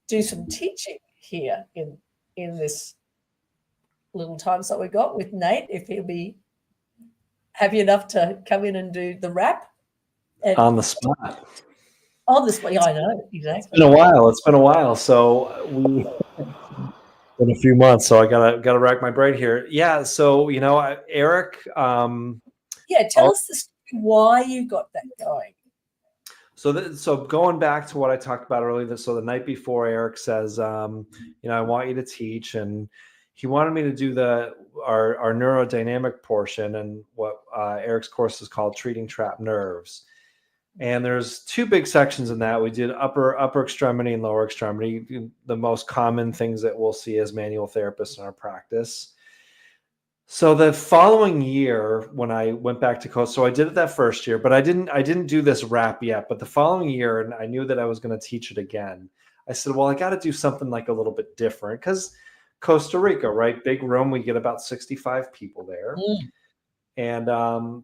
do some teaching here in this little time that we got with Nate, if he'll be happy enough to come in and do the wrap on the spot. On the spot, yeah, I know, exactly. It's been a while. So in a few months. So I gotta rack my brain here. Yeah. So Eric. Tell us the story why you got that going. So going back to what I talked about earlier. So the night before, Eric says, I want you to teach, and he wanted me to do our neurodynamic portion, and what Eric's course is called Treating Trapped Nerves. And there's 2 big sections in that. We did upper extremity and lower extremity, the most common things that we'll see as manual therapists in our practice. So the following year, when I went back to coach, so I did it that first year, but I didn't do this wrap yet. But the following year, and I knew that I was going to teach it again, I said, well, I got to do something like a little bit different, because Costa Rica, right? Big room. We get about 65 people there. And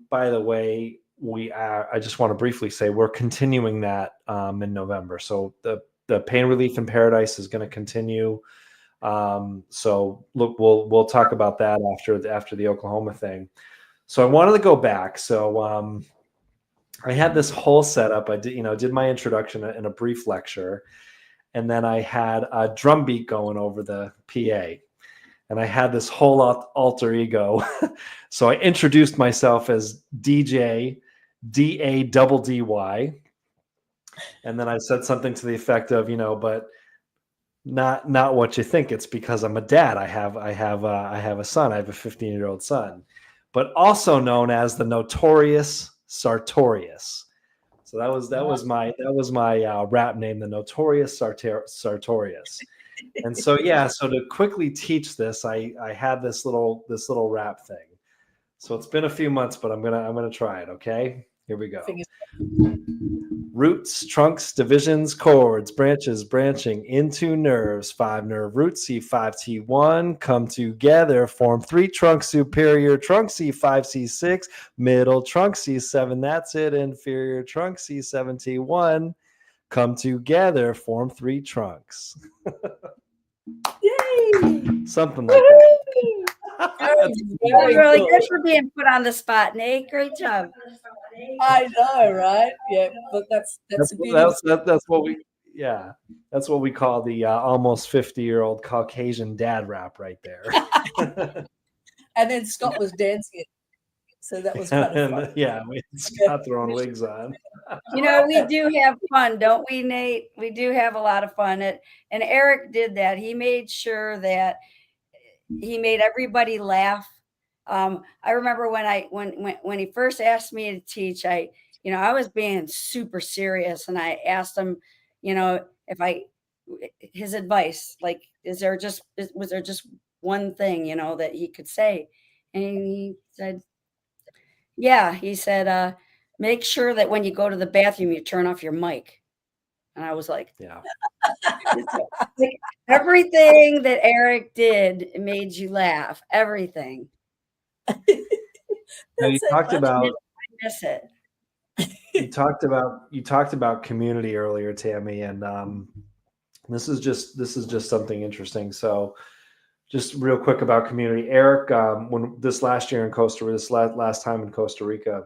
by the way, I just want to briefly say we're continuing that in November. So the Pain Relief in Paradise is going to continue. So look, we'll talk about that after the Oklahoma thing. So I wanted to go back. So I had this whole setup. I did my introduction in a brief lecture. And then I had a drum beat going over the PA. and I had this whole alter ego. So I introduced myself as DJ DADDY, and then I said something to the effect of, but not what you think. It's because I'm a dad. I have a son. I have a 15-year-old son, but also known as the Notorious Sartorius. So that was my rap name, the Notorious Sartorius. And so so to quickly teach this, I had this little rap thing. So it's been a few months, but I'm gonna try it. Okay, here we go. Roots, trunks, divisions, cords, branches, branching into nerves. 5 nerve roots, C5, T1, come together, form 3 trunks, superior trunk, C5, C6, middle trunk, C7, that's it, inferior trunk, C7, T1, come together, form 3 trunks. Yay! Something like that. That was really good for being put on the spot, Nate. Great job. I know, right? Yeah, but that's what we call the almost 50-year-old Caucasian dad rap right there. And then Scott was dancing it, so that was kind of fun. We had Scott throwing wigs on. We do have fun, don't we, Nate? We do have a lot of fun. And Eric did that. He made sure that he made everybody laugh. I remember when he first asked me to teach, I was being super serious, and I asked him, his advice, like, was there just one thing, that he could say? And he said, make sure that when you go to the bathroom, you turn off your mic. And I was like, like, everything that Eric did made you laugh. Everything. You talked about I miss it. you talked about community earlier, Tammy, and this is just something interesting. So just real quick about community. Eric, when this last time in Costa Rica,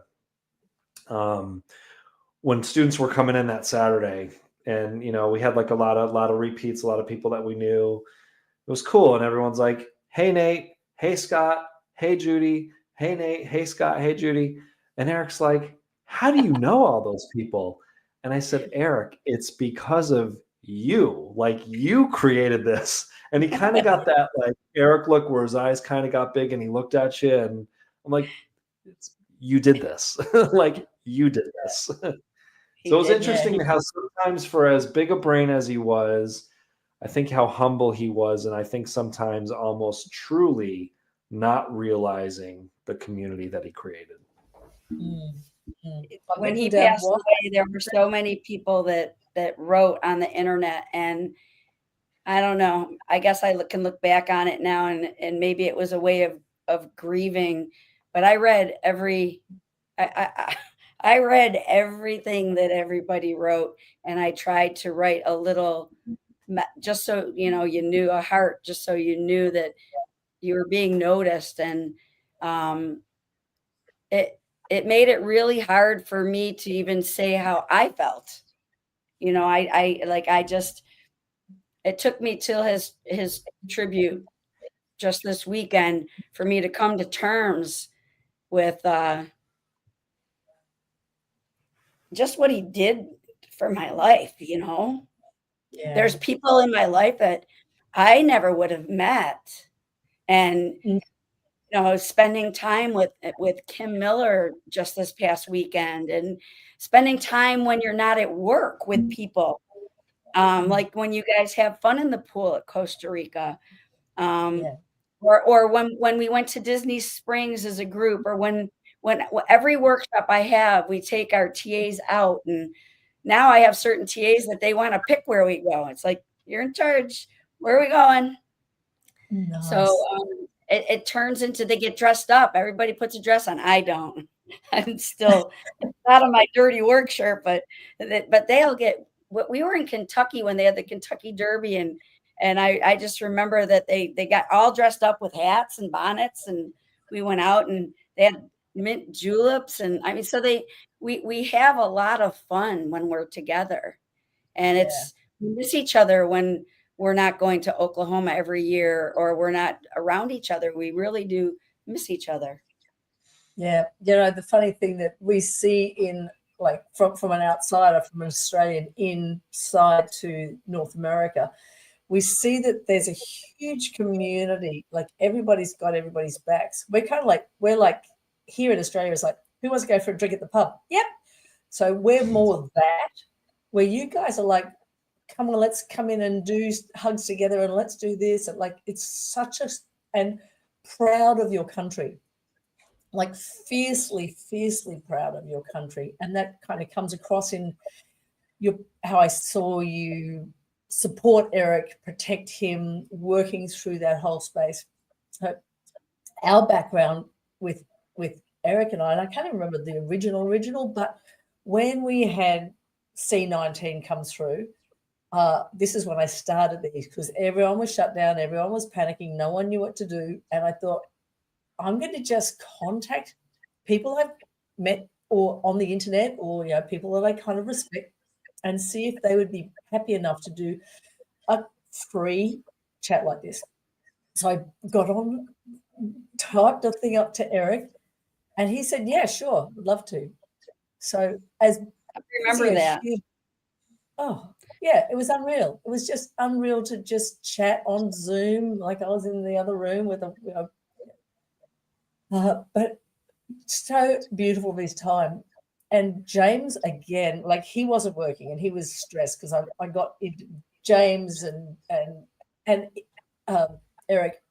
when students were coming in that Saturday, and we had like a lot of repeats, a lot of people that we knew. It was cool, and everyone's like, "Hey Nate, hey Scott, hey Judy, hey Nate, hey Scott, hey Judy," and Eric's like, "How do you know all those people?" And I said, "Eric, it's because of you. Like, you created this." And he kind of got that like Eric look where his eyes kind of got big, and he looked at you, and I'm like, "You did this. Like, you did this." So it was interesting how sometimes, for as big a brain as he was, I think how humble he was, and I think sometimes almost truly not realizing the community that he created. When he passed away, there were so many people that wrote on the internet, and I don't know, I guess I can look back on it now, and maybe it was a way of grieving, but I read I read everything that everybody wrote, and I tried to write a little, just so you knew, a heart, just so you knew that you were being noticed. And it made it really hard for me to even say how I felt. It took me till his tribute just this weekend for me to come to terms with just what he did for my life. There's people in my life that I never would have met, and spending time with Kim Miller just this past weekend, and spending time when you're not at work with people, like when you guys have fun in the pool at Costa Rica, or when we went to Disney Springs as a group, or when every workshop I have, we take our TAs out, and now I have certain TAs that they want to pick where we go. It's like, you're in charge. Where are we going? Nice. So it turns into, they get dressed up. Everybody puts a dress on. I don't. I'm still out of my dirty work shirt, but they'll get. We were in Kentucky when they had the Kentucky Derby, and I just remember that they got all dressed up with hats and bonnets, and we went out, and they had mint juleps, and I mean, so we have a lot of fun when we're together, and we miss each other when we're not going to Oklahoma every year, or we're not around each other. We really do miss each other. Yeah. You know, the funny thing that we see in, like, from an outsider, from an Australian inside to North America, we see that there's a huge community. Like, everybody's got everybody's backs. We're like here in Australia, it's like, who wants to go for a drink at the pub? Yep. So we're more of that, where you guys are like, come on, let's come in and do hugs together, and let's do this. And like, it's such a, and proud of your country, like fiercely proud of your country. And that kind of comes across in how I saw you support Eric, protect him, working through that whole space. So our background with Eric and I can't even remember the original, but when we had C-19 come through, this is when I started these, because everyone was shut down, everyone was panicking, no one knew what to do. And I thought, I'm going to just contact people I've met or on the internet, or, you know, people that I kind of respect, and see if they would be happy enough to do a free chat like this. So I got on, typed a thing up to Eric, and he said, yeah, sure, would love to. So as I remember that. Oh, yeah, it was unreal. It was just unreal to just chat on Zoom, like I was in the other room with but so beautiful this time. And James, again, like, he wasn't working and he was stressed, because I got into James and Eric.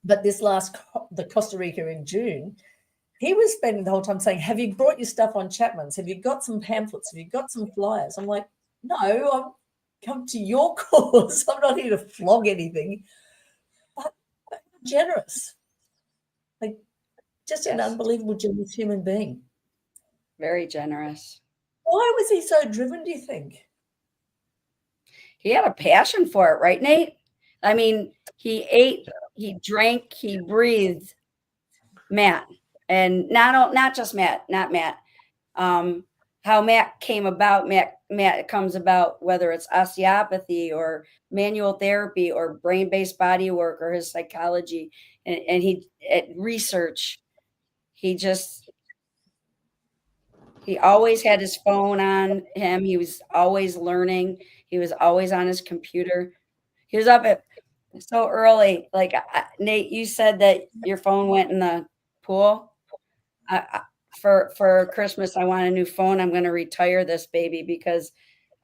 But this the Costa Rica in June, he was spending the whole time saying, have you brought your stuff on Chapman's? Have you got some pamphlets? Have you got some flyers? I'm like, no, I've come to your cause. I'm not here to flog anything. But generous. Like, just an unbelievable, generous human being. Very generous. Why was he so driven, do you think? He had a passion for it, right, Nate? I mean, he ate, he drank, he breathed Matt. And not just Matt, not Matt. How Matt came about, Matt comes about, whether it's osteopathy or manual therapy or brain-based body work or his psychology and he at research. He always had his phone on him. He was always learning. He was always on his computer. He was up at so early. Like, Nate, you said that your phone went in the pool. For Christmas, I want a new phone. I'm going to retire this baby because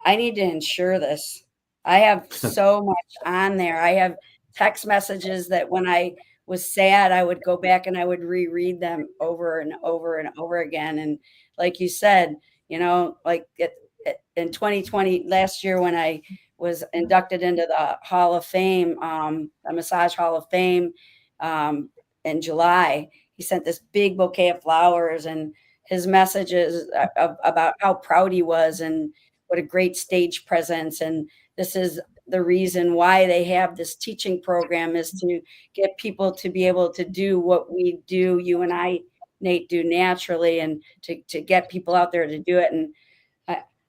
I need to insure this. I have so much on there. I have text messages that when I was sad, I would go back and I would reread them over and over and over again. And like you said, you know, like in 2020, last year, when I was inducted into the Hall of Fame, the Massage Hall of Fame, in July, he sent this big bouquet of flowers and his messages about how proud he was and what a great stage presence. And this is the reason why they have this teaching program, is to get people to be able to do what we do, you and I, Nate, do naturally, and to get people out there to do it. And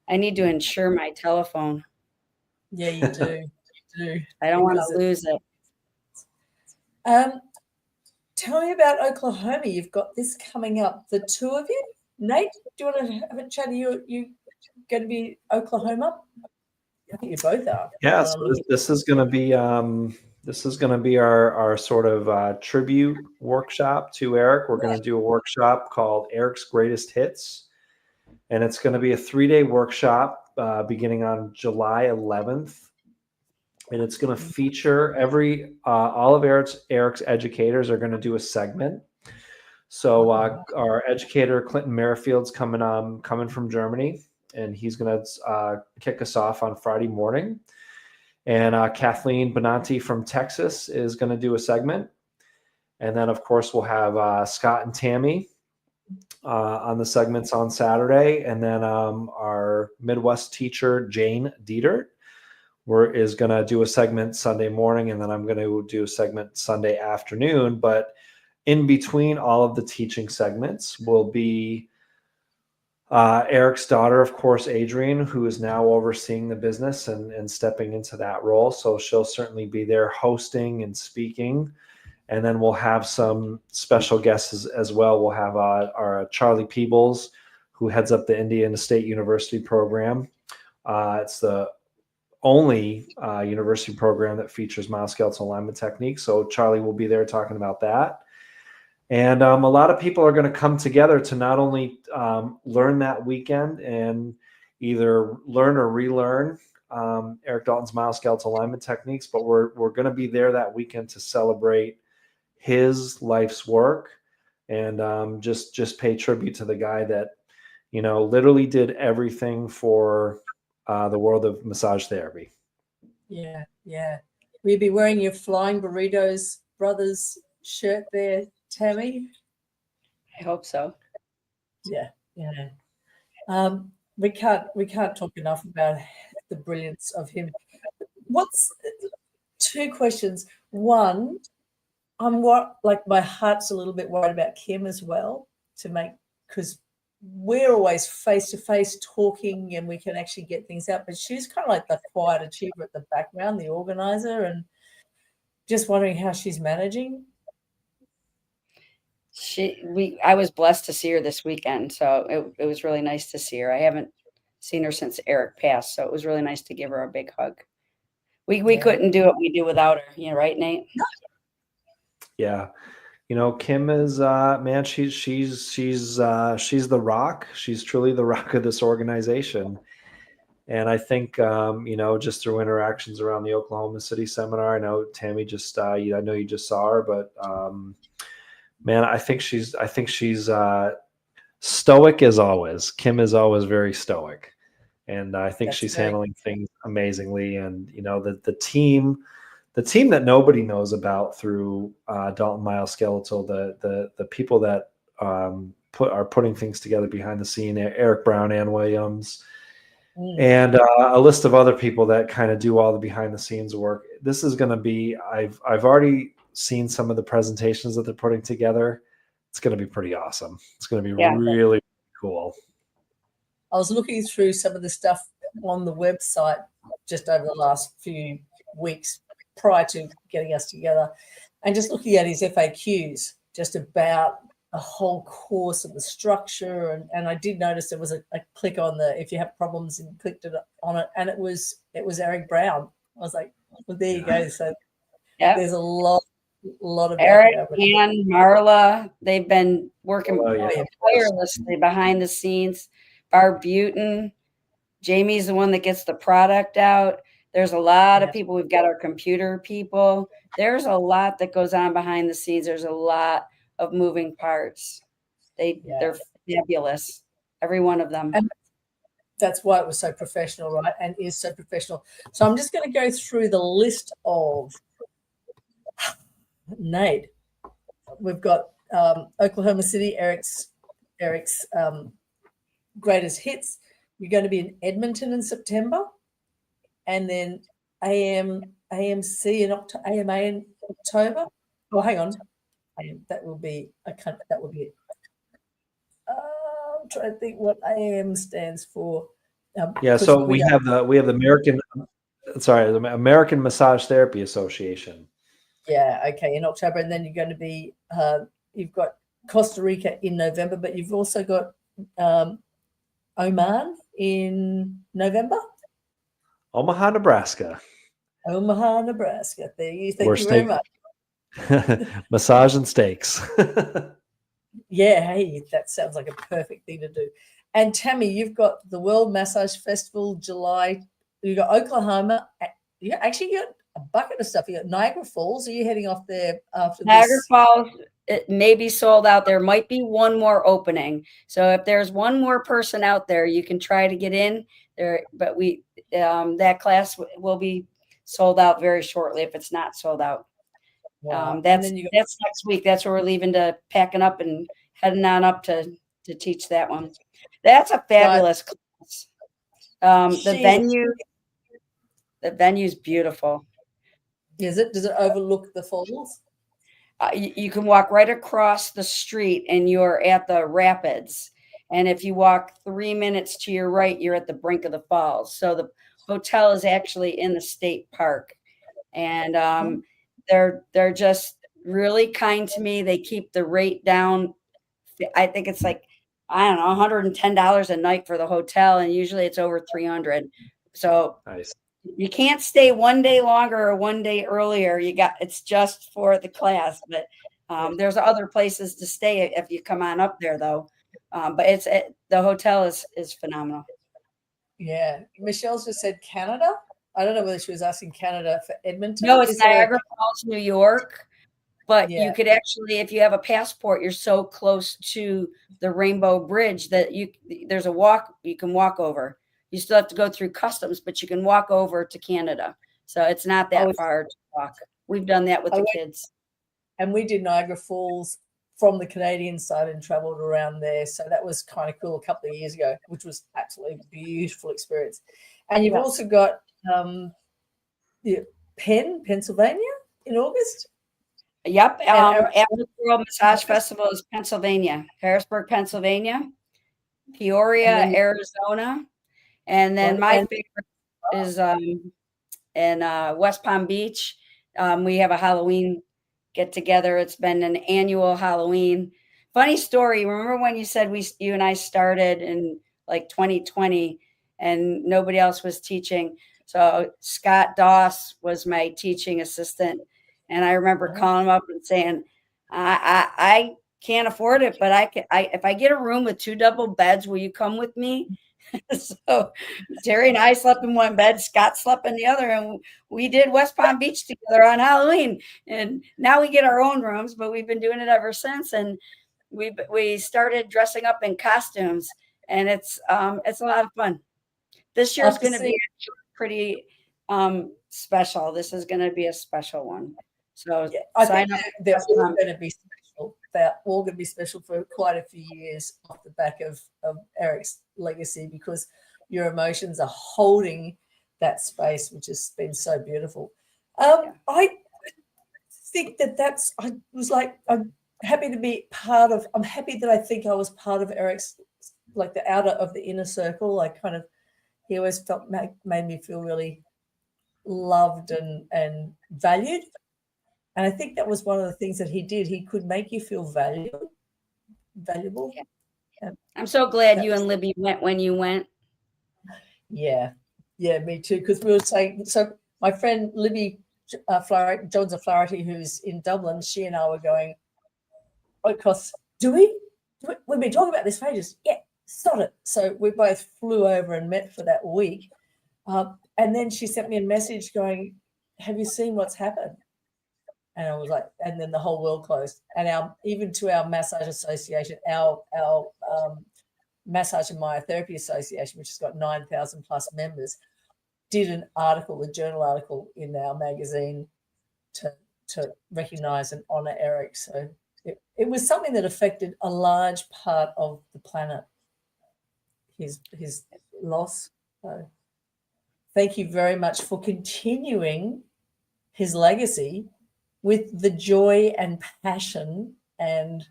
I need to insure my telephone. Yeah, you do. You do. I don't want to lose it. Tell me about Oklahoma. You've got this coming up, the two of you. Nate, do you want to have a chat? You going to be Oklahoma? I think you both are. Yeah, so this is going to be our sort of tribute workshop to Eric. We're going to do a workshop called Eric's Greatest Hits, and it's going to be a 3-day workshop beginning on July 11th. And it's going to feature all of Eric's educators are going to do a segment. So our educator, Clinton Merrifield's coming from Germany, and he's going to kick us off on Friday morning. And Kathleen Benanti from Texas is going to do a segment. And then, of course, we'll have Scott and Tammy on the segments on Saturday. And then our Midwest teacher, Jane Dietert, is going to do a segment Sunday morning, and then I'm going to do a segment Sunday afternoon. But in between all of the teaching segments will be Eric's daughter, of course, Adrian, who is now overseeing the business and stepping into that role. So she'll certainly be there hosting and speaking. And then we'll have some special guests as well. We'll have our Charlie Peebles, who heads up the Indiana State University program. It's the only university program that features myoskeletal alignment techniques. So Charlie will be there talking about that. And a lot of people are going to come together to not only learn that weekend and either learn or relearn Eric Dalton's myoskeletal alignment techniques, but we're going to be there that weekend to celebrate his life's work and just pay tribute to the guy that, you know, literally did everything for the world of massage therapy. Yeah, yeah. Will you be wearing your Flying Burritos Brothers shirt there, Tammy? I hope so. Yeah, yeah. We can't talk enough about the brilliance of him. What's two questions? One, my heart's a little bit worried about Kim as well, because we're always face to face talking and we can actually get things out, but she's kind of like the quiet achiever at the background, the organizer, and just wondering how she's managing. I was blessed to see her this weekend, so it was really nice to see her. I haven't seen her since Eric passed, so it was really nice to give her a big hug. We couldn't do what we do without her, you know, right, Nate? Yeah. You know, Kim is man, she's the rock. She's truly the rock of this organization. And I think you know, just through interactions around the Oklahoma City seminar, I know Tammy I know you just saw her, but man, I think she's stoic as always. Kim is always very stoic. And I think she's handling things amazingly. And, you know, the team that nobody knows about through Dalton Myoskeletal, the people that are putting things together behind the scene, Eric Brown, Ann Williams, and a list of other people that kind of do all the behind the scenes work. This is going to be, I've already seen some of the presentations that they're putting together. It's going to be pretty awesome. It's going to be really cool. I was looking through some of the stuff on the website just over the last few weeks prior to getting us together, and just looking at his FAQs just about the whole course and the structure. And I did notice there was a click on if you have problems, and clicked on it, and it was Eric Brown. I was like, well, there you go. So there's a lot of Eric and Marla, they've been working tirelessly behind the scenes. Barb Butin, Jamie's the one that gets the product out. There's a lot of people. We've got our computer people. There's a lot that goes on behind the scenes. There's a lot of moving parts. They're fabulous, every one of them. And that's why it was so professional, right? And is so professional. So I'm just going to go through the list of Nate. We've got Oklahoma City, Eric's greatest hits. You're going to be in Edmonton in September, and then AMC in AMA in October. Oh, hang on, that will be it. I'm trying to think what AM stands for. So we have the American Massage Therapy Association. Yeah, okay, in October, and then you're going to be you've got Costa Rica in November, but you've also got Oman in November. Omaha, Nebraska. Omaha, Nebraska. Thank you very much. Massage and steaks. Yeah, hey, that sounds like a perfect thing to do. And Tammy, you've got the World Massage Festival, July. You've got Oklahoma. You got a bucket of stuff. You got Niagara Falls. Are you heading off there after Niagara Falls? It may be sold out. There might be one more opening. So if there's one more person out there, you can try to get in there. But that class will be sold out very shortly if it's not sold out. Wow. That's next week. That's where we're leaving to packing up and heading on up to teach that one. That's a fabulous class. The venue's beautiful. Is it? Does it overlook the falls? You can walk right across the street and you're at the rapids, And if you walk 3 minutes to your right, you're at the brink of the falls. So the hotel is actually in the state park. And they're just really kind to me. They keep the rate down. I think it's like, I don't know, $110 a night for the hotel, and usually it's over 300. So Nice. you can't stay one day longer or one day earlier. It's just for the class, but there's other places to stay if you come on up there though. But the hotel is phenomenal. Yeah. Michelle's just said Canada. I don't know whether she was asking Canada for Edmonton. No, it's Niagara Falls, New York. But Yeah. you could actually, if you have a passport, you're so close to the Rainbow Bridge that there's a walk you can walk over. You still have to go through customs, but you can walk over to Canada. So it's not that far to walk. We've done that with the kids. And we did Niagara Falls from the Canadian side and traveled around there. So that was kind of cool a couple of years ago, which was absolutely beautiful experience. And you've also got Pennsylvania in August. Yep. Amateur World Massage Festival is Pennsylvania, Harrisburg, Pennsylvania, Peoria, Arizona. And then my favorite is in West Palm Beach. We have a Halloween get together. It's been an annual Halloween. Funny story. Remember when you said you and I started in like 2020 and nobody else was teaching? So Scott Doss was my teaching assistant. And I remember calling him up and saying, I can't afford it, but if I get a room with 2 double beds, will you come with me? So Terry and I slept in one bed, Scott slept in the other, and we did West Palm Beach together on Halloween. And now we get our own rooms, but we've been doing it ever since. And we started dressing up in costumes, and it's a lot of fun. This year's going to be pretty special. This is going to be a special one. So I think they're all going to be special. They're all going to be special for quite a few years off the back of Eric's legacy, because your emotions are holding that space, which has been so beautiful. I think I'm happy to be part of, I'm happy that I think I was part of Eric's, like the outer of the inner circle. He always made me feel really loved and valued. And I think that was one of the things that he did. He could make you feel valuable. Yeah. I'm so glad you and Libby went when you went. Yeah, me too. Because we were saying, so my friend Libby Jones of Flaherty, who's in Dublin, she and I were going, because we've been talking about this for ages. Yeah, sod it. So we both flew over and met for that week. And then she sent me a message going, have you seen what's happened? And I was like, and then the whole world closed. And even to our massage association, our Massage and Myotherapy Association, which has got 9,000 plus members, did an article, a journal article in our magazine to recognise and honour Eric. So it was something that affected a large part of the planet, his loss. So thank you very much for continuing his legacy with the joy and passion and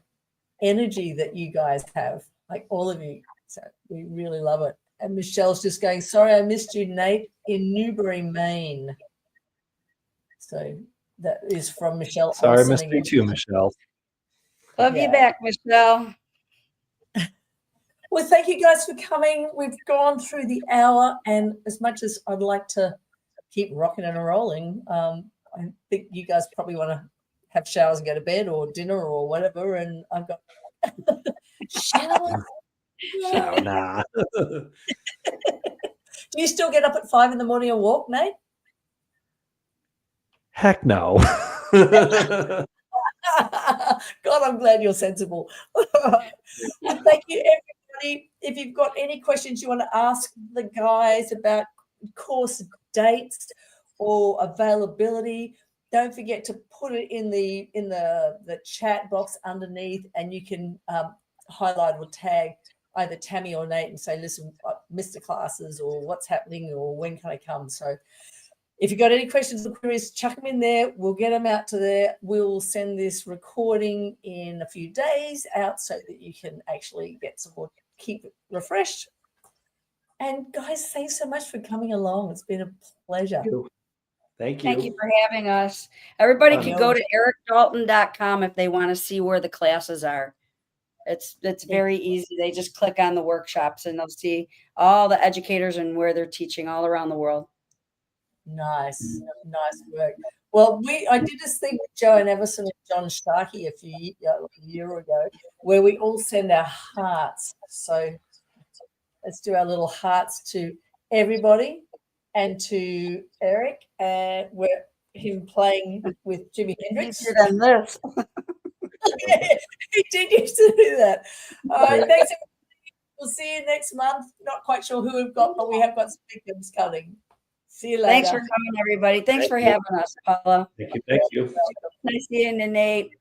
energy that you guys have, like all of you. So we really love it. And Michelle's just going, sorry, I missed you, Nate, in Newbury, Maine. So that is from Michelle. Sorry, I missed you too, Michelle. Love you back, Michelle. Well, thank you guys for coming. We've gone through the hour, and as much as I'd like to keep rocking and rolling, I think you guys probably want to have showers and go to bed or dinner or whatever. And I've got showers. Yeah. Nah. Do you still get up at 5 a.m. and walk, Nate? Heck no. God, I'm glad you're sensible. Well, thank you, everybody. If you've got any questions you want to ask the guys about course dates or availability, don't forget to put it in the chat box underneath, and you can highlight or tag either Tammy or Nate and say, listen, I missed the classes, or what's happening, or when can I come? So if you've got any questions or queries, chuck them in there. We'll get them out to there. We'll send this recording in a few days out so that you can actually get some more keep it refreshed. And guys, thanks so much for coming along. It's been a pleasure. Thank you. Thank you for having us. Everybody can go to ericdalton.com if they want to see where the classes are. It's very easy. They just click on the workshops and they'll see all the educators and where they're teaching all around the world. Nice work. Well, I did this thing with Joanne Everson and John Starkey a year ago, where we all send our hearts. So let's do our little hearts to everybody and to Eric, and we're him playing with Jimi Hendrix. He did on this. Yeah, he did used to do that. All right, thanks. We'll see you next month. Not quite sure who we've got, but we have got some big ones coming. See you later. Thanks for coming, everybody. Thanks for having us, Paula. Thank you. Thank you. Nice seeing you, Nate.